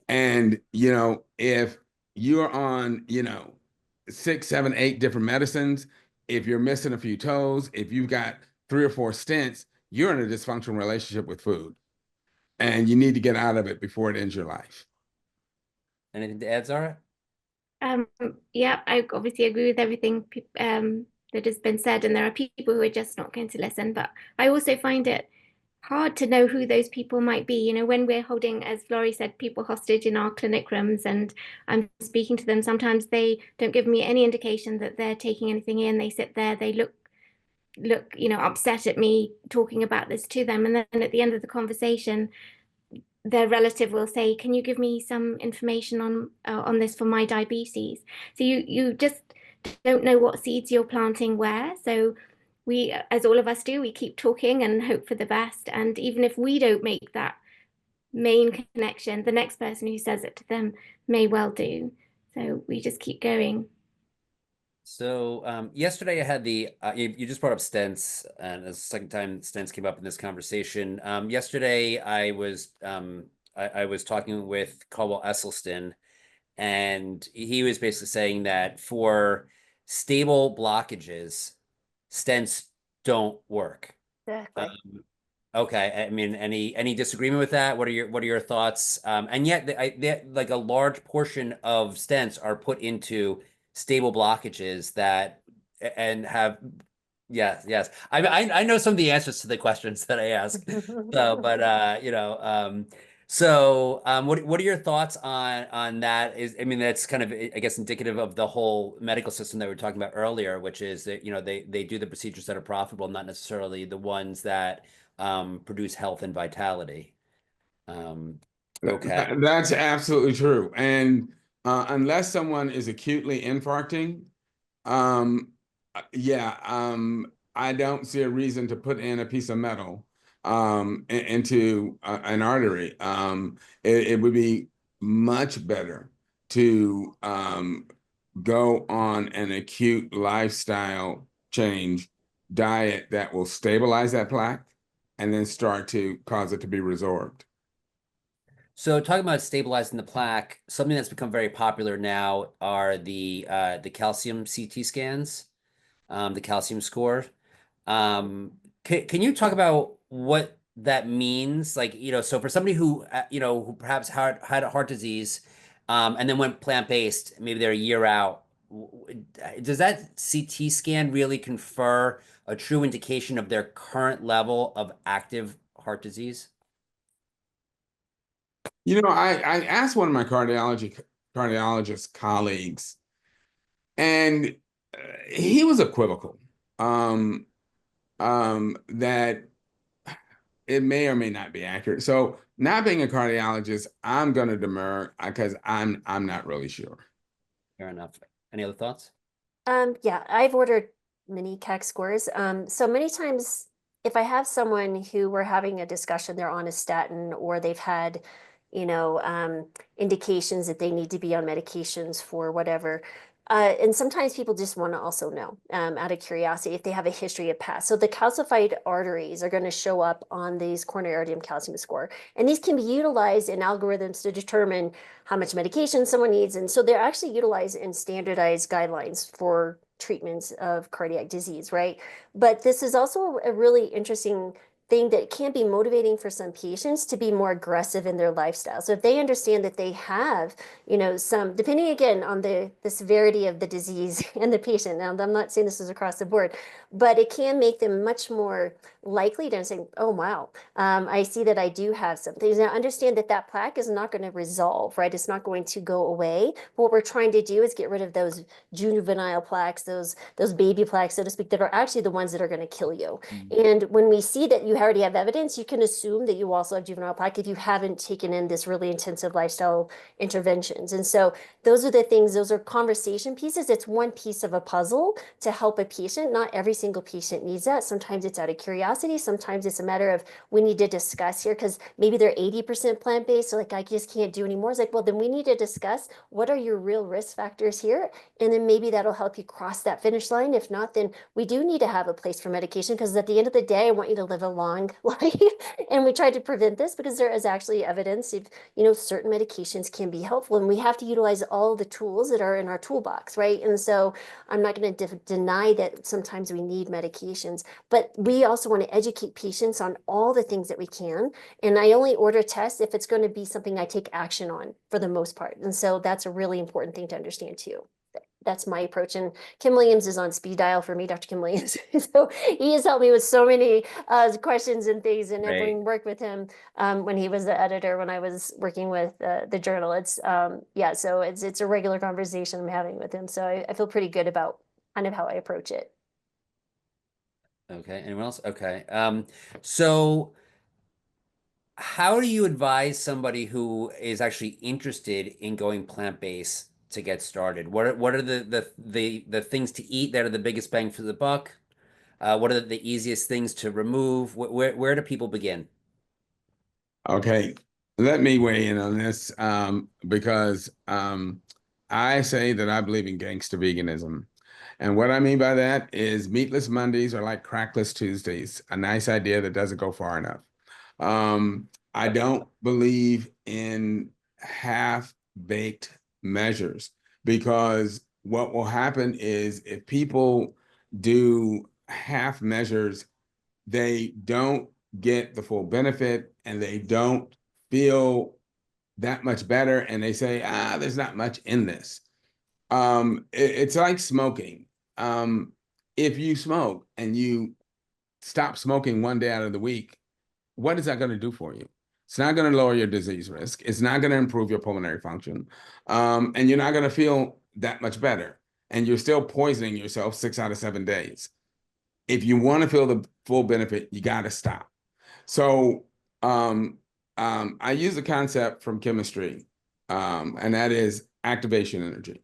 And, if you're on, 6, 7, 8 different medicines, if you're missing a few toes, if you've got 3 or 4 stents, you're in a dysfunctional relationship with food. And you need to get out of it before it ends your life. Anything to add, Zahra? Yeah, I obviously agree with everything that has been said, and there are people who are just not going to listen. But I also find it hard to know who those people might be. When we're holding, as Laurie said, people hostage in our clinic rooms, and I'm speaking to them, sometimes they don't give me any indication that they're taking anything in. They sit there, they look upset at me talking about this to them, and then at the end of the conversation, their relative will say, "Can you give me some information on this for my diabetes?" So you just don't know what seeds you're planting where. So we, as all of us do, we keep talking and hope for the best. And even if we don't make that main connection, the next person who says it to them may well do. So we just keep going. So yesterday I had you just brought up stents, and it's the second time stents came up in this conversation. Yesterday I was talking with Caldwell Esselstyn, and he was basically saying that for stable blockages, stents don't work. Exactly. Okay, I mean, any disagreement with that? What are your thoughts? And yet, like a large portion of stents are put into stable blockages that and have, yes. I know some of the answers to the questions that I ask. So, but what are your thoughts on that? I mean, that's kind of, I guess, indicative of the whole medical system that we were talking about earlier, which is that they do the procedures that are profitable, not necessarily the ones that produce health and vitality. Okay. That's absolutely true. And unless someone is acutely infarcting, yeah, I don't see a reason to put in a piece of metal into an artery. It would be much better to go on an acute lifestyle change diet that will stabilize that plaque and then start to cause it to be resorbed. So talking about stabilizing the plaque, something that's become very popular now are the calcium CT scans, the calcium score. Can you talk about what that means? Like, so for somebody who who perhaps had a heart disease, and then went plant-based, maybe they're a year out, does that CT scan really confer a true indication of their current level of active heart disease? I asked one of my cardiologist colleagues, and he was equivocal that it may or may not be accurate. So, not being a cardiologist, I'm going to demur because I'm not really sure. Fair enough. Any other thoughts? Yeah, I've ordered mini CAC scores. So many times if I have someone who we're having a discussion, they're on a statin or they've had, indications that they need to be on medications for whatever. And sometimes people just want to also know, out of curiosity, if they have a history of past. So the calcified arteries are going to show up on these coronary arterial calcium score. And these can be utilized in algorithms to determine how much medication someone needs. And so they're actually utilized in standardized guidelines for treatments of cardiac disease, right? But this is also a really interesting thing that can be motivating for some patients to be more aggressive in their lifestyle. So if they understand that they have, some, depending again on the severity of the disease and the patient. Now, I'm not saying this is across the board, but it can make them much more likely to say, oh, wow, I see that I do have some things. Now, understand that that plaque is not going to resolve, right? It's not going to go away. But what we're trying to do is get rid of those juvenile plaques, those baby plaques, so to speak, that are actually the ones that are going to kill you. And when we see that you already have evidence, you can assume that you also have juvenile plaque if you haven't taken in this really intensive lifestyle interventions. And so those are the things, those are conversation pieces. It's one piece of a puzzle to help a patient. Not every single patient needs that. Sometimes it's out of curiosity. Sometimes it's a matter of we need to discuss here because maybe they're 80% plant-based. So like, I just can't do anymore. It's like, well, then we need to discuss what are your real risk factors here. And then maybe that'll help you cross that finish line. If not, then we do need to have a place for medication because at the end of the day, I want you to live a long long life. And we tried to prevent this because there is actually evidence if, certain medications can be helpful, and we have to utilize all the tools that are in our toolbox, right? And so I'm not going to deny that sometimes we need medications, but we also want to educate patients on all the things that we can. And I only order tests if it's going to be something I take action on for the most part. And so that's a really important thing to understand too. That's my approach. And Kim Williams is on speed dial for me, Dr. Kim Williams. So he has helped me with so many questions and things, and Right. having worked with him when he was the editor, when I was working with the journal. It's so it's a regular conversation I'm having with him. So I feel pretty good about kind of how I approach it. Okay. Anyone else? Okay. So how do you advise somebody who is actually interested in going plant-based to get started? What are the things to eat that are the biggest bang for the buck? What are the easiest things to remove? Where do people begin? Okay, let me weigh in on this because I say that I believe in gangster veganism. And what I mean by that is meatless Mondays are like crackless Tuesdays, a nice idea that doesn't go far enough. I don't believe in half-baked measures, because what will happen is if people do half measures, they don't get the full benefit and they don't feel that much better, and they say, there's not much in this. It's like smoking. If you smoke and you stop smoking one day out of the week, what is that going to do for you? It's not going to lower your disease risk. It's not going to improve your pulmonary function. And you're not going to feel that much better. And you're still poisoning yourself 6 out of 7 days. If you want to feel the full benefit, you got to stop. So I use a concept from chemistry, and that is activation energy.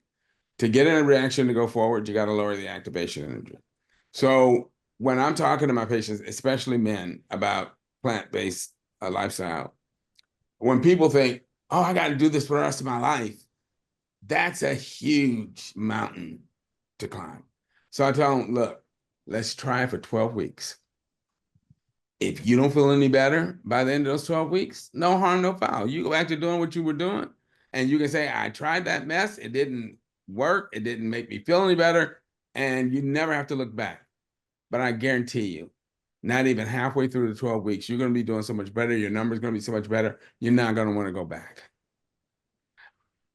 To get a reaction to go forward, you got to lower the activation energy. So when I'm talking to my patients, especially men, about plant-based lifestyle, when people think, oh, I got to do this for the rest of my life, that's a huge mountain to climb. So I tell them, look, let's try it for 12 weeks. If you don't feel any better by the end of those 12 weeks, no harm, no foul. You go back to doing what you were doing, and you can say, I tried that mess. It didn't work. It didn't make me feel any better. And you never have to look back. But I guarantee you, not even halfway through the 12 weeks, you're going to be doing so much better. Your number's going to be so much better. You're not going to want to go back.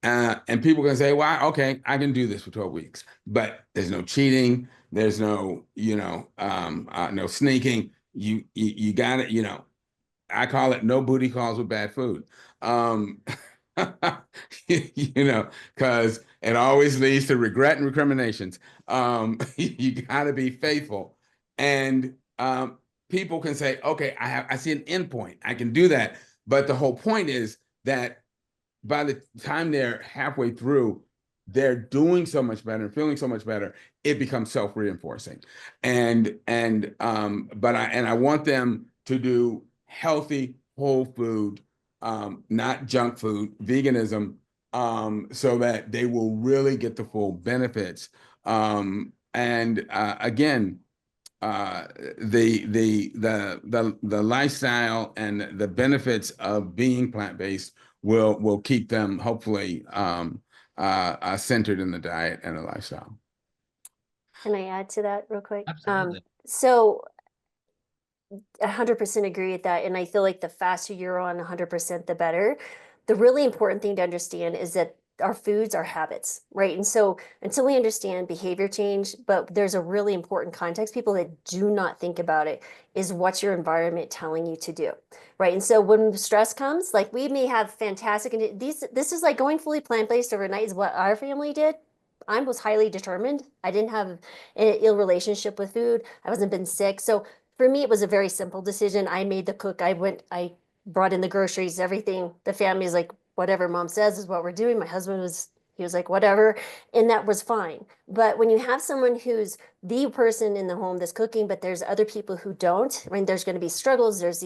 And people can say, well, okay, I can do this for 12 weeks, but there's no cheating. There's no, no sneaking. You got it, I call it no booty calls with bad food. Because it always leads to regret and recriminations. You got to be faithful. And people can say, okay, I see an endpoint. I can do that. But the whole point is that by the time they're halfway through, they're doing so much better and feeling so much better, it becomes self-reinforcing. But I want them to do healthy, whole food, not junk food, veganism, so that they will really get the full benefits. Again, the lifestyle and the benefits of being plant-based will keep them hopefully centered in the diet and the lifestyle. Can I add to that real quick? Absolutely. So 100% agree with that. And I feel like the faster you're on 100%, the better. The really important thing to understand is that our foods are habits, right? And so until we understand behavior change, but there's a really important context, people that do not think about it, is what's your environment telling you to do, right? And so when stress comes, like we may have fantastic, and this is like going fully plant-based overnight is what our family did. I was highly determined. I didn't have an ill relationship with food. I wasn't been sick. So for me, it was a very simple decision. I made the cook. I brought in the groceries, everything. The family is like, whatever mom says is what we're doing. My husband he was like, whatever. And that was fine. But when you have someone who's the person in the home that's cooking, but there's other people who don't, I mean, there's going to be struggles. There's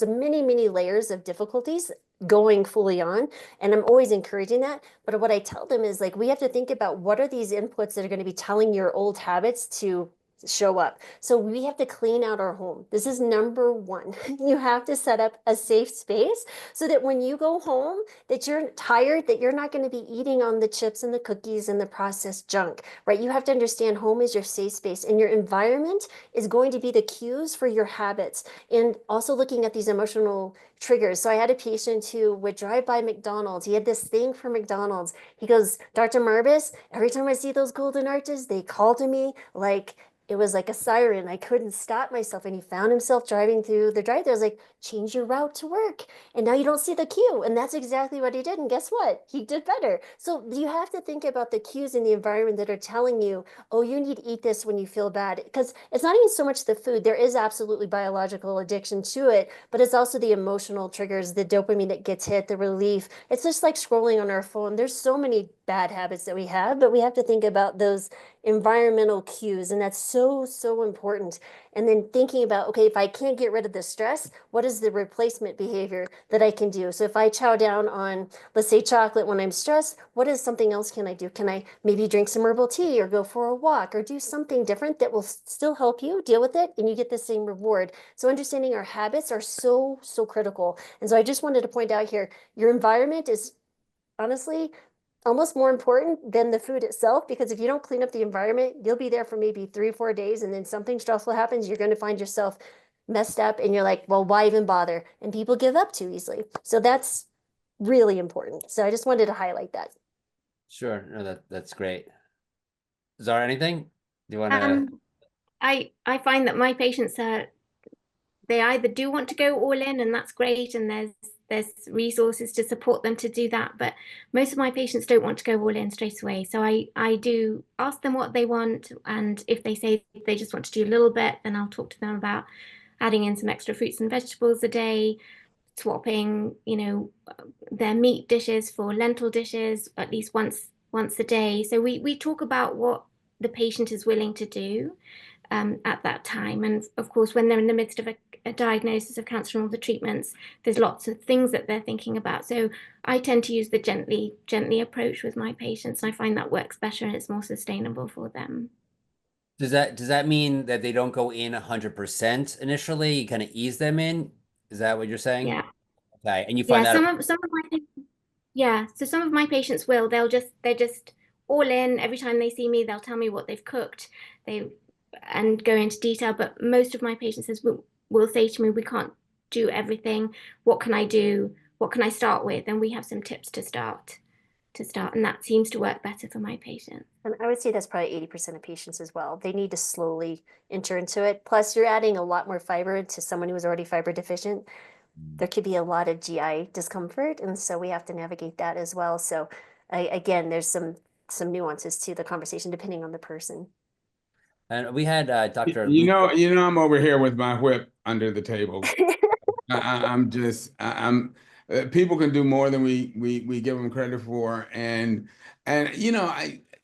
many, many layers of difficulties going fully on. And I'm always encouraging that. But what I tell them is like, we have to think about what are these inputs that are going to be telling your old habits to show up. So we have to clean out our home. This is number one. You have to set up a safe space so that when you go home, that you're tired, that you're not going to be eating on the chips and the cookies and the processed junk, right? You have to understand home is your safe space, and your environment is going to be the cues for your habits, and also looking at these emotional triggers. So I had a patient who would drive by McDonald's. He had this thing for McDonald's. He goes, Dr. Marbas, every time I see those golden arches, they call to me like it was like a siren. I couldn't stop myself. And he found himself driving through the drive-thru. I was like, change your route to work. And now you don't see the queue. And that's exactly what he did. And guess what? He did better. So you have to think about the cues in the environment that are telling you, oh, you need to eat this when you feel bad. Because it's not even so much the food. There is absolutely biological addiction to it, but it's also the emotional triggers, the dopamine that gets hit, the relief. It's just like scrolling on our phone. There's so many bad habits that we have, but we have to think about those environmental cues, and that's so, so important. And then thinking about, okay, if I can't get rid of the stress, what is the replacement behavior that I can do? So if I chow down on, let's say, chocolate when I'm stressed, what is something else can I do? Can I maybe drink some herbal tea or go for a walk or do something different that will still help you deal with it and you get the same reward? So understanding our habits are so, so critical. And so I just wanted to point out here, your environment is honestly almost more important than the food itself, because if you don't clean up the environment, you'll be there for maybe 3 or 4 days, and then something stressful happens, you're going to find yourself messed up, and you're like, well, why even bother? And people give up too easily. So that's really important. So I just wanted to highlight that. Sure. No, that's great. Zahra, anything? Do you want to? I find that my patients they either do want to go all in, and that's great, and there's resources to support them to do that, but most of my patients don't want to go all in straight away. So I do ask them what they want, and if they say they just want to do a little bit, then I'll talk to them about adding in some extra fruits and vegetables a day, swapping, their meat dishes for lentil dishes at least once a day. So we talk about what the patient is willing to do at that time. And of course, when they're in the midst of a diagnosis of cancer and all the treatments, there's lots of things that they're thinking about. So I tend to use the gently approach with my patients, and I find that works better and it's more sustainable for them. Does that mean that they don't go in 100% initially? You kind of ease them in? Is that what you're saying? Yeah. Okay. And you Yeah, find that some of my patients will. They're just all in. Every time they see me, they'll tell me what they've cooked. And go into detail. But most of my patients will say to me, we can't do everything. What can I do? What can I start with? And we have some tips to start. And that seems to work better for my patients. And I would say that's probably 80% of patients as well. They need to slowly enter into it. Plus, you're adding a lot more fiber to someone who is already fiber deficient. There could be a lot of GI discomfort, and so we have to navigate that as well. So again, there's some nuances to the conversation depending on the person. And we had Dr. You Luke. know, I'm over here with my whip under the table. I'm just, people can do more than we give them credit for, and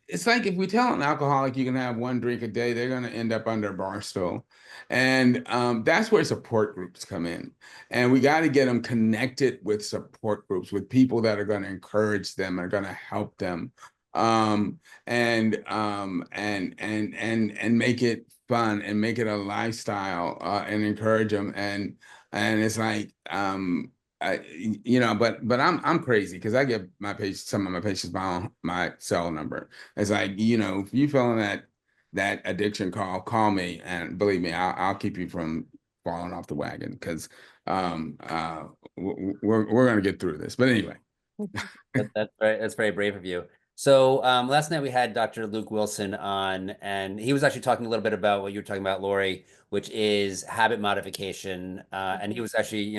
it's like if we tell an alcoholic you can have one drink a day, they're going to end up under a bar stool, and that's where support groups come in, and we got to get them connected with support groups, with people that are going to encourage them, are going to help them, and make it fun and make it a lifestyle, and encourage them, and it's like, but I'm crazy because I give some of my patients my cell number. It's like, if you feeling that addiction, call me, and believe me, I'll keep you from falling off the wagon, because we're gonna get through this. But anyway. That's very brave of you. So last night we had Dr. Luke Wilson on, and he was actually talking a little bit about what you were talking about, Laurie, which is habit modification. And he was actually,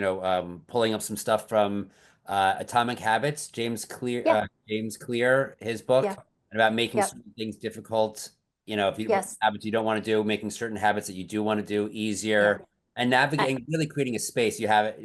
pulling up some stuff from Atomic Habits, James Clear, his book, Yeah. about making Yeah. certain things difficult. If you Yes. habits you don't want to do, making certain habits that you do want to do easier, and navigating, really creating a space. You have it.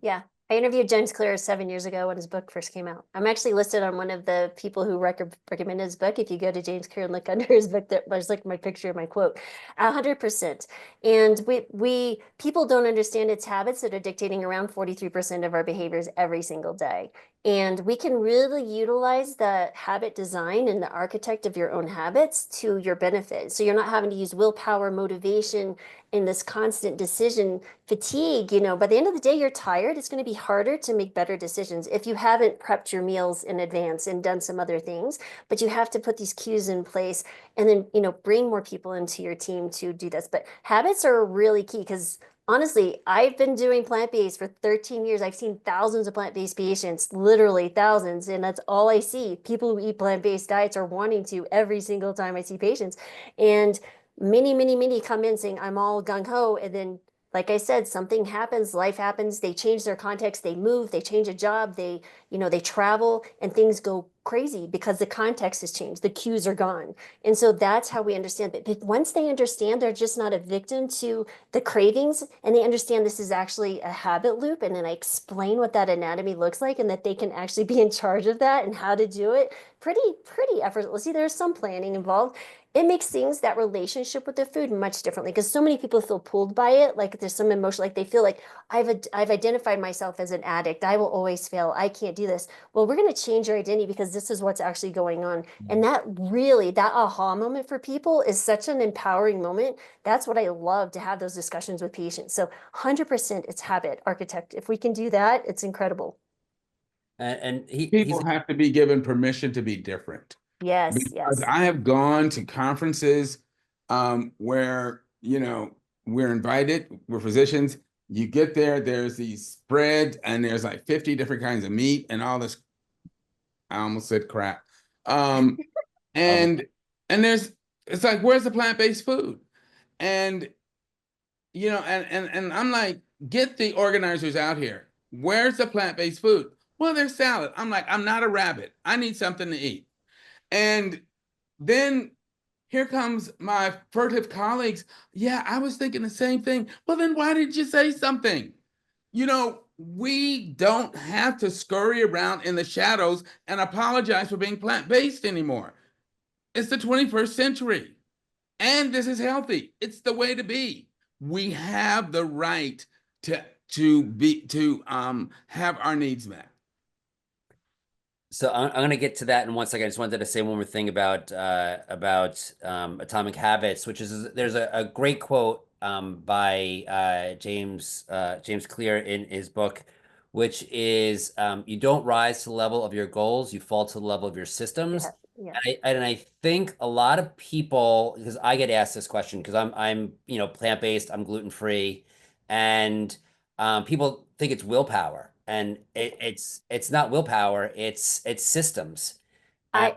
Yeah. I interviewed James Clear 7 years ago when his book first came out. I'm actually listed on one of the people who recommended his book. If you go to James Clear and look under his book, there's like my picture of my quote, 100%. And we people don't understand its habits that are dictating around 43% of our behaviors every single day. And we can really utilize the habit design and the architect of your own habits to your benefit. So you're not having to use willpower, motivation, and this constant decision fatigue. By the end of the day, you're tired. It's going to be harder to make better decisions if you haven't prepped your meals in advance and done some other things. But you have to put these cues in place and then, bring more people into your team to do this. But habits are really key because honestly, I've been doing plant-based for 13 years. I've seen thousands of plant-based patients, literally thousands, and that's all I see. People who eat plant-based diets are wanting to every single time I see patients. And many come in saying, I'm all gung-ho, and then like I said, something happens, life happens, they change their context, they move, they change a job, they travel, and things go crazy because the context has changed, the cues are gone. And so that's how we understand it. But once they understand they're just not a victim to the cravings, and they understand this is actually a habit loop, and then I explain what that anatomy looks like and that they can actually be in charge of that and how to do it pretty effortlessly. There's some planning involved. It makes things, that relationship with the food, much differently because so many people feel pulled by it. Like there's some emotion, like they feel like I've identified myself as an addict. I will always fail. I can't do this. Well, we're going to change your identity because this is what's actually going on. And that aha moment for people is such an empowering moment. That's what I love, to have those discussions with patients. So 100% it's habit architect. If we can do that, it's incredible. And he's People have to be given permission to be different. Yes, Because yes. I have gone to conferences where, we're invited, we're physicians. You get there, there's these spreads, and there's like 50 different kinds of meat and all this. I almost said crap. And it's like, where's the plant-based food? And and I'm like, get the organizers out here. Where's the plant-based food? Well, there's salad. I'm like, I'm not a rabbit. I need something to eat. And then here comes my furtive colleagues. Yeah, I was thinking the same thing. Well, then why did you say something? We don't have to scurry around in the shadows and apologize for being plant-based anymore. It's the 21st century, and this is healthy. It's the way to be. We have the right to have our needs met. So I'm going to get to that in one second. I just wanted to say one more thing about Atomic Habits, which is there's a great quote by James Clear in his book, which is you don't rise to the level of your goals, you fall to the level of your systems. Yeah. And I think a lot of people, because I get asked this question because I'm plant-based, I'm gluten-free, and people think it's willpower, and it's not willpower, it's systems. And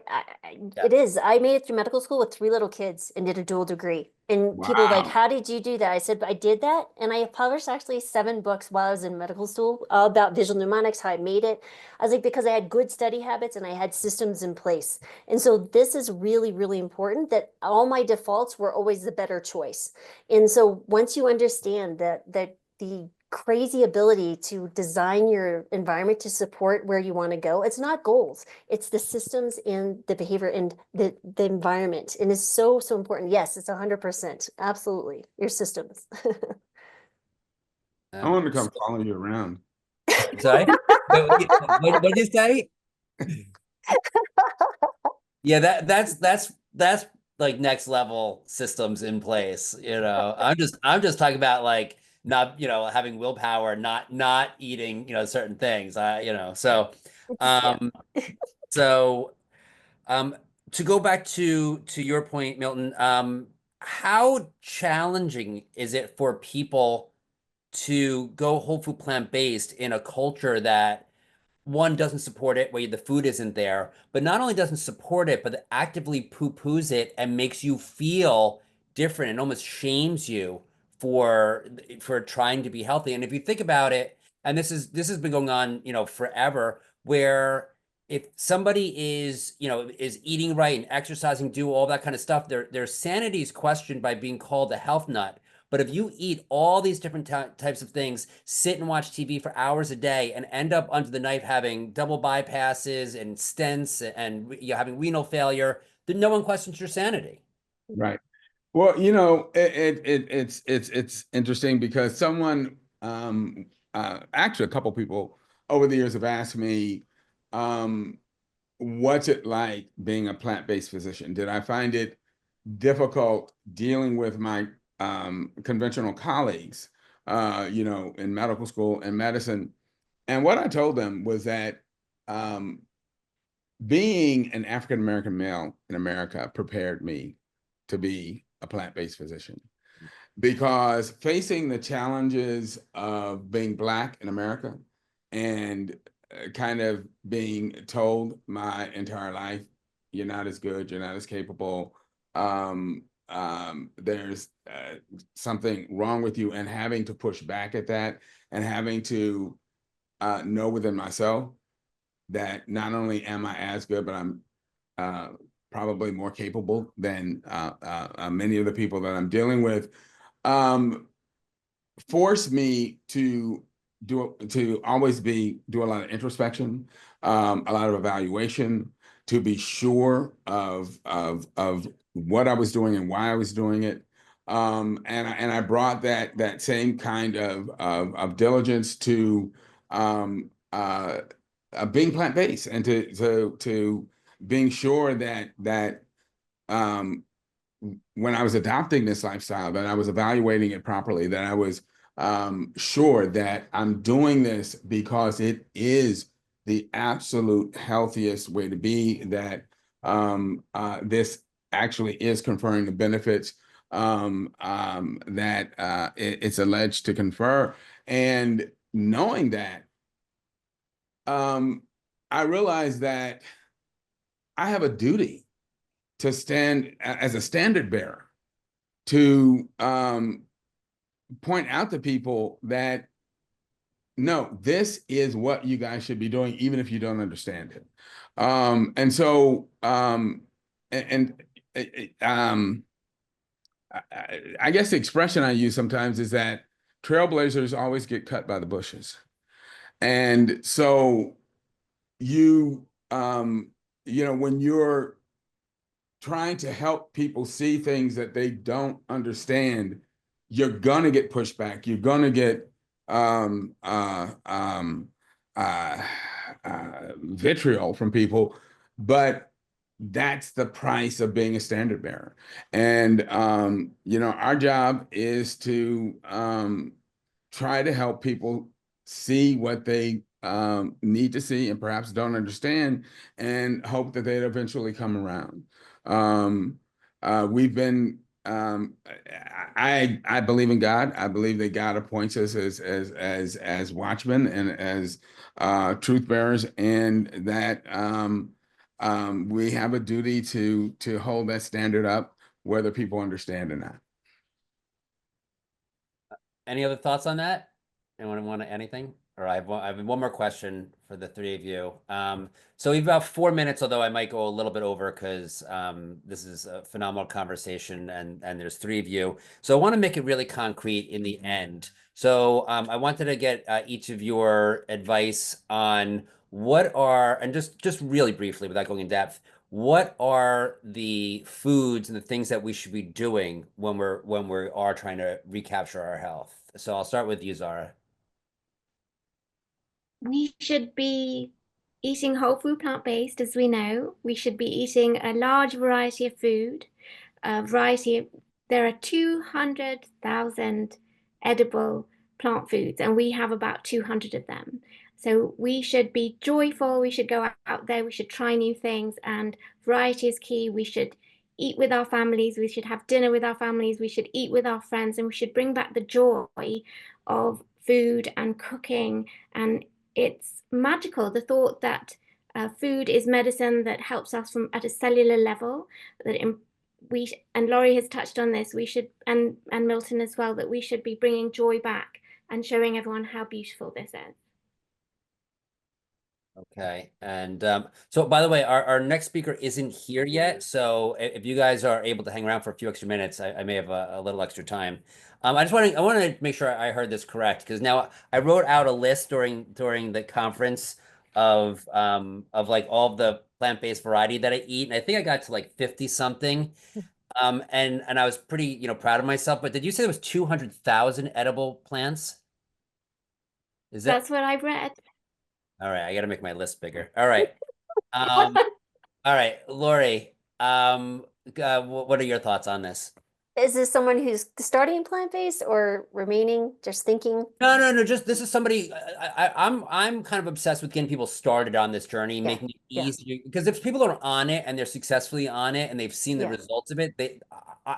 It is. I made it through medical school with 3 little kids and did a dual degree. And people were like, Wow. how did you do that? I said, I did that. And I published actually 7 books while I was in medical school all about visual mnemonics, how I made it. I was like, because I had good study habits and I had systems in place. And so this is really important, that all my defaults were always the better choice. And so once you understand that the crazy ability to design your environment to support where you want to go, it's not goals, it's the systems and the behavior and the environment, and it's so important. Yes, it's 100%, absolutely, your systems. I want to come follow you around. Sorry, what did you say? Yeah, that's like next level systems in place. I'm just talking about like not having willpower, not eating certain things. Yeah. Um, so um, to go back to your point, Milton, how challenging is it for people to go whole food plant-based in a culture that one doesn't support it, where the food isn't there, but not only doesn't support it, but actively poo-poos it and makes you feel different and almost shames you for trying to be healthy? And if you think about it, and this has been going on, forever, where if somebody is eating right and exercising, do all that kind of stuff, their sanity is questioned by being called a health nut. But if you eat all these different types of things, sit and watch TV for hours a day, and end up under the knife having double bypasses and stents and you're having renal failure, then no one questions your sanity. Right. Well, you know, it's interesting because someone, actually a couple people over the years have asked me, what's it like being a plant-based physician? Did I find it difficult dealing with my conventional colleagues, you know, in medical school and medicine? And what I told them was that being an African American male in America prepared me to be a plant-based physician, because facing the challenges of being Black in America and kind of being told my entire life, you're not as good, you're not as capable, there's something wrong with you, and having to push back at that and having to know within myself that not only am I as good, but I'm probably more capable than many of the people that I'm dealing with, forced me to always do a lot of introspection, a lot of evaluation, to be sure of what I was doing and why I was doing it. And I brought that same kind of diligence to being plant-based, and to being sure that when I was adopting this lifestyle, that I was evaluating it properly, that I was sure that I'm doing this because it is the absolute healthiest way to be, that this actually is conferring the benefits that it's alleged to confer. And knowing that, I realized that I have a duty to stand as a standard bearer, to point out to people that, no, this is what you guys should be doing, even if you don't understand it. And so, I guess the expression I use sometimes is that trailblazers always get cut by the bushes. And so you know, when you're trying to help people see things that they don't understand, you're gonna get pushback. You're gonna get vitriol from people, but that's the price of being a standard bearer. And you know, our job is to try to help people see what they need to see and perhaps don't understand, and hope that they'd eventually come around. We've been, I believe in God. I believe that God appoints us as watchmen and as truth bearers, and that we have a duty to hold that standard up, whether people understand or not. Any other thoughts on that? Anyone want to anything? Or I have one more question for the three of you. So we have about 4 minutes, although I might go a little bit over because this is a phenomenal conversation, and there's three of you. So I want to make it really concrete in the end. So I wanted to get each of your advice on what are, and just really briefly without going in depth, what are the foods and the things that we should be doing when we are trying to recapture our health? So I'll start with you, Zahra. We should be eating whole food plant-based, as we know. We should be eating a large variety of food, there are 200,000 edible plant foods, and we have about 200 of them. So we should be joyful, we should go out there, we should try new things, and variety is key. We should eat with our families, we should have dinner with our families, we should eat with our friends, and we should bring back the joy of food and cooking. And it's magical, the thought that food is medicine that helps us from at a cellular level, that and Laurie has touched on this, we should, and Milton as well, that we should be bringing joy back and showing everyone how beautiful this is. Okay. And so by the way, our next speaker isn't here yet. So if you guys are able to hang around for a few extra minutes, I may have a little extra time. I wanted to make sure I heard this correct because now I wrote out a list during the conference of like all of the plant-based variety that I eat. And I think I got to like 50 something. And I was pretty, proud of myself. But did you say there was 200,000 edible plants? Is that That's what I've read. all right? I got to make my list bigger. All right. Um, all right, Laurie. What are your thoughts on this? Is this someone who's starting plant-based or remaining, just thinking? No. Just this is somebody. I'm kind of obsessed with getting people started on this journey, Yeah, making it yeah, easy. Because if people are on it and they're successfully on it and they've seen the yeah, results of it,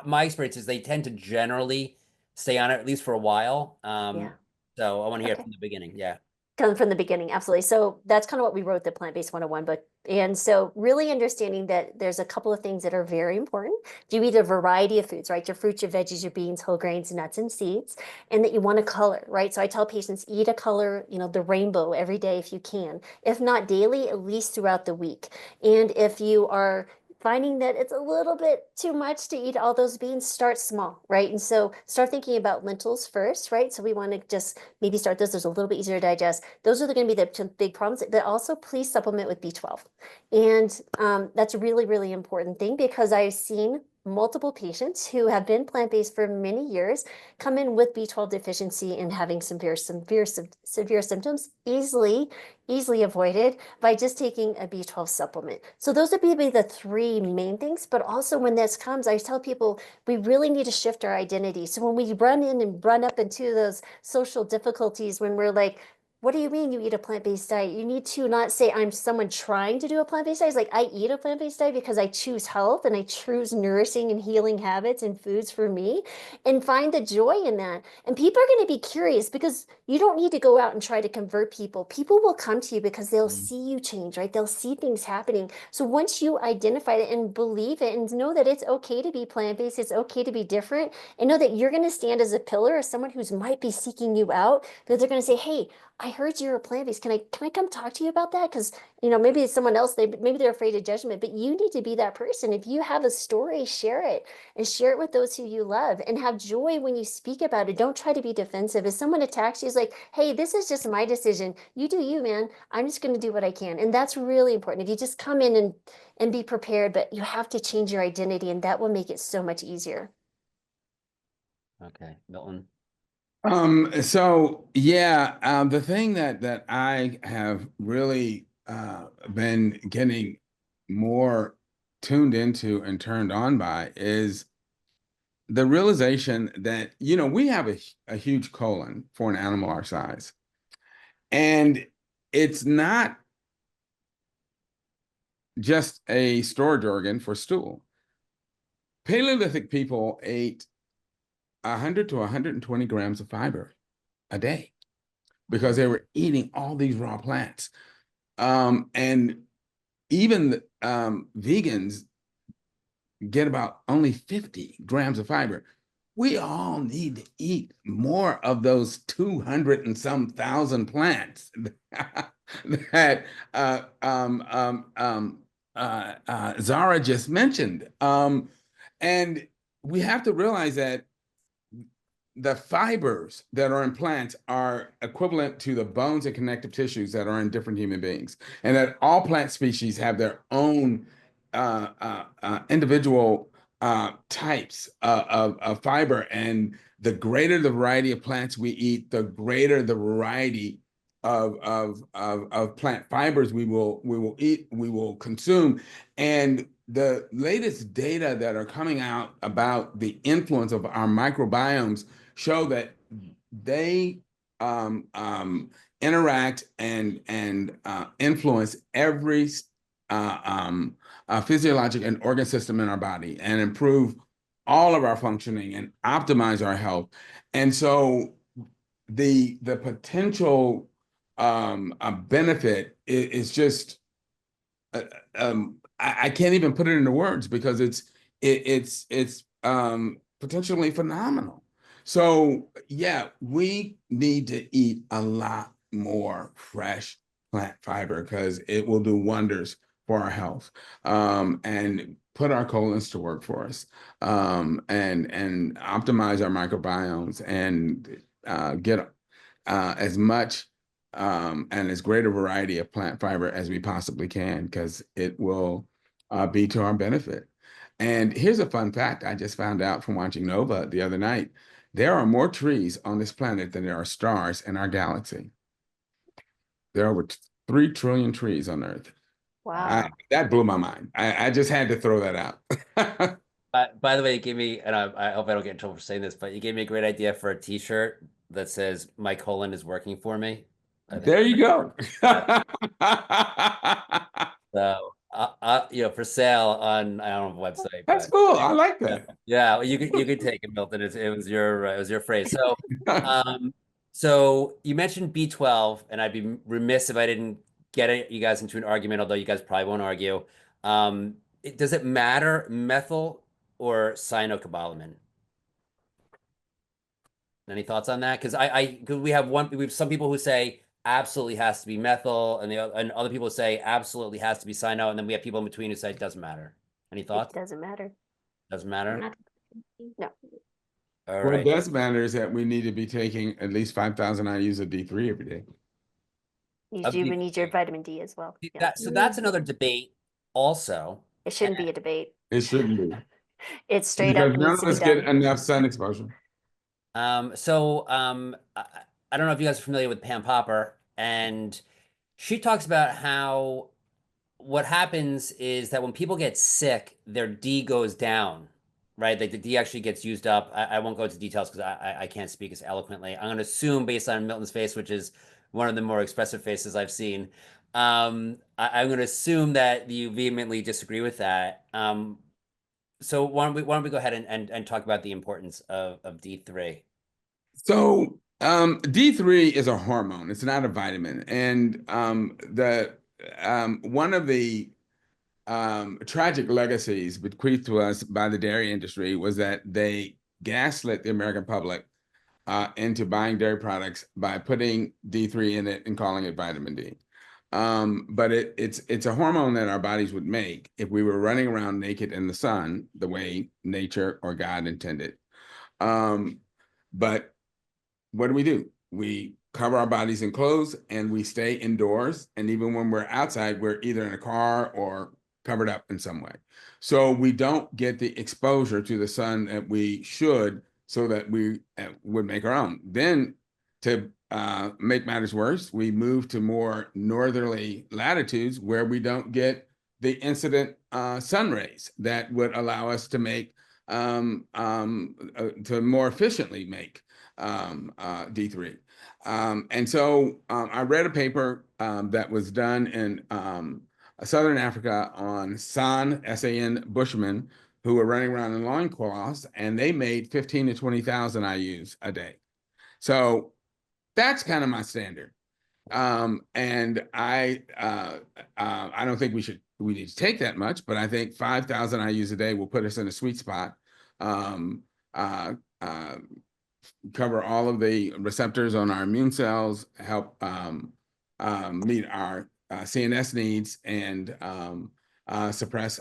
my experience is they tend to generally stay on it at least for a while. yeah. So I want to hear it Okay. from the beginning. Yeah. Come from the beginning, absolutely. So that's kind of what we wrote the plant-based 101 book. And so really understanding that there's a couple of things that are very important. You eat a variety of foods, right? Your fruits, your veggies, your beans, whole grains, nuts, and seeds, and that you want a color, right? So I tell patients, eat a color, the rainbow every day if you can. If not daily, at least throughout the week. And if you are finding that it's a little bit too much to eat all those beans, start small, right? And so start thinking about lentils first, right? So we want to just maybe start those. There's a little bit easier to digest. Those are going to be the two big problems. But also, please supplement with B12. And that's a really, really important thing because I've seen multiple patients who have been plant-based for many years come in with B12 deficiency and having severe symptoms easily avoided by just taking a B12 supplement. So those would be the three main things. But also when this comes, I tell people we really need to shift our identity. So when we run in and run up into those social difficulties, when we're like, what do you mean you eat a plant-based diet? You need to not say I'm someone trying to do a plant-based diet. It's like I eat a plant-based diet because I choose health and I choose nourishing and healing habits and foods for me and find the joy in that. And people are going to be curious because you don't need to go out and try to convert people. People will come to you because they'll see you change, right? They'll see things happening. So once you identify it and believe it and know that it's okay to be plant-based, it's okay to be different, and know that you're going to stand as a pillar as someone who's might be seeking you out, because they're going to say, hey, I heard you're a plant-based. Can I come talk to you about that? Because maybe it's someone else, maybe they're afraid of judgment, but you need to be that person. If you have a story, share it and share it with those who you love and have joy when you speak about it. Don't try to be defensive. If someone attacks you, it's like, hey, this is just my decision. You do you, man. I'm just going to do what I can. And that's really important. If you just come in and be prepared, but you have to change your identity and that will make it so much easier. Okay, Milton. So yeah, the thing that I have really been getting more tuned into and turned on by is the realization that, we have a huge colon for an animal our size. And it's not just a storage organ for stool. Paleolithic people ate 100 to 120 grams of fiber a day because they were eating all these raw plants. And even vegans get about only 50 grams of fiber. We all need to eat more of those 200 and some thousand plants that Zahra just mentioned. And we have to realize that the fibers that are in plants are equivalent to the bones and connective tissues that are in different human beings, and that all plant species have their own individual types of fiber. And the greater the variety of plants we eat, the greater the variety of plant fibers we will eat, we will consume. And the latest data that are coming out about the influence of our microbiomes show that they interact and influence every physiologic and organ system in our body and improve all of our functioning and optimize our health. And so the potential benefit is just I can't even put it into words because it's potentially phenomenal. So yeah, we need to eat a lot more fresh plant fiber because it will do wonders for our health, and put our colons to work for us, and optimize our microbiomes, and get as much and as great a variety of plant fiber as we possibly can, because it will be to our benefit. And here's a fun fact I just found out from watching Nova the other night. There are more trees on this planet than there are stars in our galaxy. There are over 3 trillion trees on Earth. Wow. That blew my mind. I just had to throw that out. By the way, you gave me, and I hope I don't get in trouble for saying this, but you gave me a great idea for a T-shirt that says "My colon is working for me." I think There you go. so. For sale on, I don't know, website, That's but cool. I like that. yeah, well, you could take it, Milton. It was your phrase. So you mentioned B12, and I'd be remiss if I didn't you guys into an argument, although you guys probably won't argue. Does it matter methyl or cyanocobalamin? Any thoughts on that? Because because we have some people who say absolutely has to be methyl, and other people say absolutely has to be cyano, and then we have people in between who say it doesn't matter. Any It thoughts? doesn't matter. Doesn't matter. No. All What right. does matter is that we need to be taking at least 5,000 IUs of D3 every day. You Of do D3. need your vitamin D as well. Yeah. So that's another debate also. It shouldn't be a debate. It shouldn't be. It straight Because up none needs of to be us get done. enough sun exposure. I don't know if you guys are familiar with Pam Popper, and she talks about how what happens is that when people get sick, their D goes down, right? Like the D actually gets used up. I won't go into details because I can't speak as eloquently. I'm going to assume, based on Milton's face, which is one of the more expressive faces I've seen, I'm going to assume that you vehemently disagree with that. So why don't we go ahead and talk about the importance of D3? So D3 is a hormone. It's not a vitamin. And one of the tragic legacies bequeathed to us by the dairy industry was that they gaslit the American public into buying dairy products by putting D3 in it and calling it vitamin D. But it's a hormone that our bodies would make if we were running around naked in the sun the way nature or God intended. But what do? We cover our bodies in clothes and we stay indoors. And even when we're outside, we're either in a car or covered up in some way. So we don't get the exposure to the sun that we should, so that we would make our own. Then to make matters worse, we move to more northerly latitudes where we don't get the incident sun rays that would allow us to make to more efficiently make D3. And so I read a paper that was done in Southern Africa on S-A-N Bushmen who were running around in loincloths, and they made 15 to 20,000 IUs a day. So that's kind of my standard. And I don't think we need to take that much, but I think 5,000 IUs a day will put us in a sweet spot. Cover all of the receptors on our immune cells, help meet our CNS needs, and suppress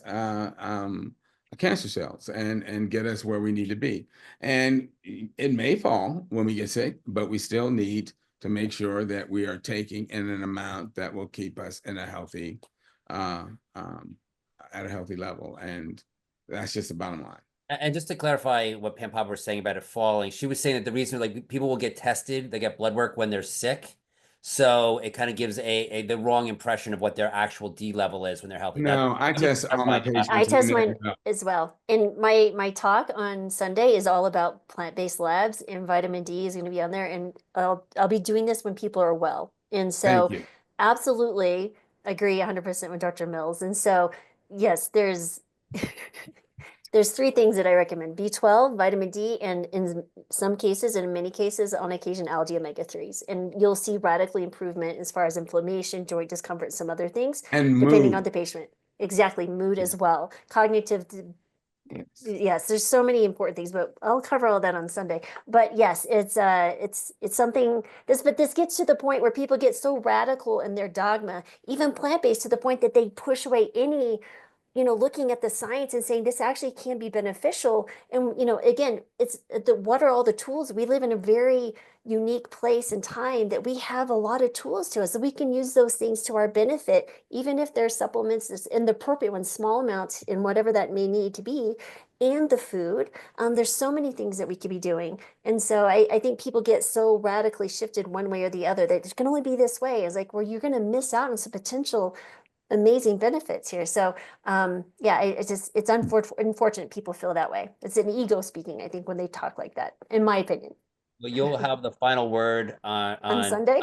cancer cells and get us where we need to be. And it may fall when we get sick, but we still need to make sure that we are taking in an amount that will keep us in a healthy, at a healthy level. And that's just the bottom line. And just to clarify what Pam Popper was saying about it falling, she was saying that the reason, like, people will get tested, they get blood work when they're sick. So it kind of gives the wrong impression of what their actual D level is when they're healthy. No, I test all my patients. I test mine as well. And my talk on Sunday is all about plant-based labs, and vitamin D is going to be on there. And I'll be doing this when people are well. And so absolutely agree 100% with Dr. Mills. And so, yes, there's 3 things that I recommend: B12, vitamin D, and in some cases, and in many cases, on occasion, algae omega-3s. And you'll see radically improvement as far as inflammation, joint discomfort, and some other things, and depending mood. on the patient. Exactly, mood as well. Cognitive Yes, there's so many important things, but I'll cover all that on Sunday. But yes, it's something this gets to the point where people get so radical in their dogma, even plant-based, to the point that they push away any, looking at the science and saying this actually can be beneficial. And, again, what are all the tools? We live in a very unique place and time that we have a lot of tools to us, so we can use those things to our benefit, even if they're supplements in the appropriate ones, small amounts in whatever that may need to be, and the food. There's so many things that we could be doing. And so I think people get so radically shifted one way or the other that it can only be this way. It's like, well, you're going to miss out on some potential amazing benefits here. So yeah, it's unfortunate people feel that way. It's an ego speaking, I think, when they talk like that, in my opinion. Well, you'll have the final word On Sunday?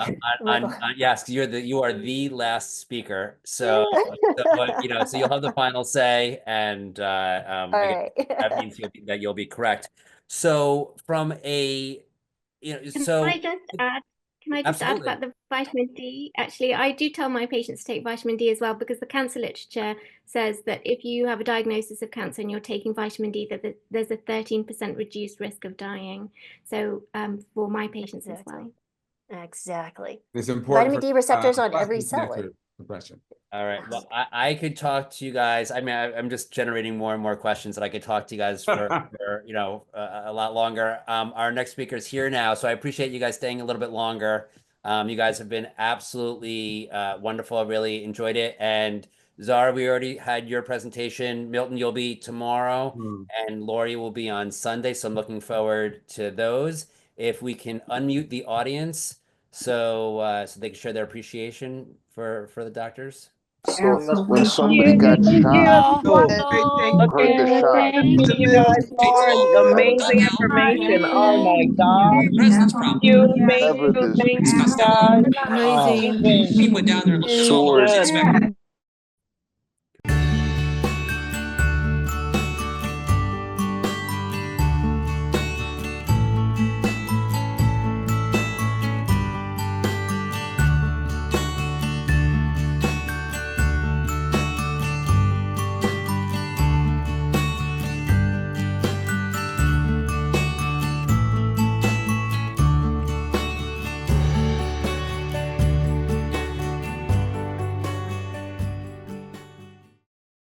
yes, you are the last speaker. So, so you'll have the final say, and All I guess right. that means you'll be correct. So from a, Can I just add absolutely. about the vitamin D? Actually, I do tell my patients to take vitamin D as well, because the cancer literature says that if you have a diagnosis of cancer and you're taking vitamin D, that there's a 13% reduced risk of dying. So for my patients as well. Exactly. It's important. Vitamin D receptors on every prostate cell. cancer suppression. All right. Well, I could talk to you guys. I mean, I'm just generating more and more questions that I could talk to you guys for a lot longer. Our next speaker is here now, so I appreciate you guys staying a little bit longer. You guys have been absolutely wonderful. I really enjoyed it. And Zahra, we already had your presentation. Milton, you'll be tomorrow, and Laurie will be on Sunday. So I'm looking forward to those. If we can unmute the audience, so they can share their appreciation for the doctors. So when somebody got shot, heard the shot. Thank you guys for amazing information. Oh my God. Thank Whatever you, this thank you beast. guys. Amazing. Amazing. Sword. Good.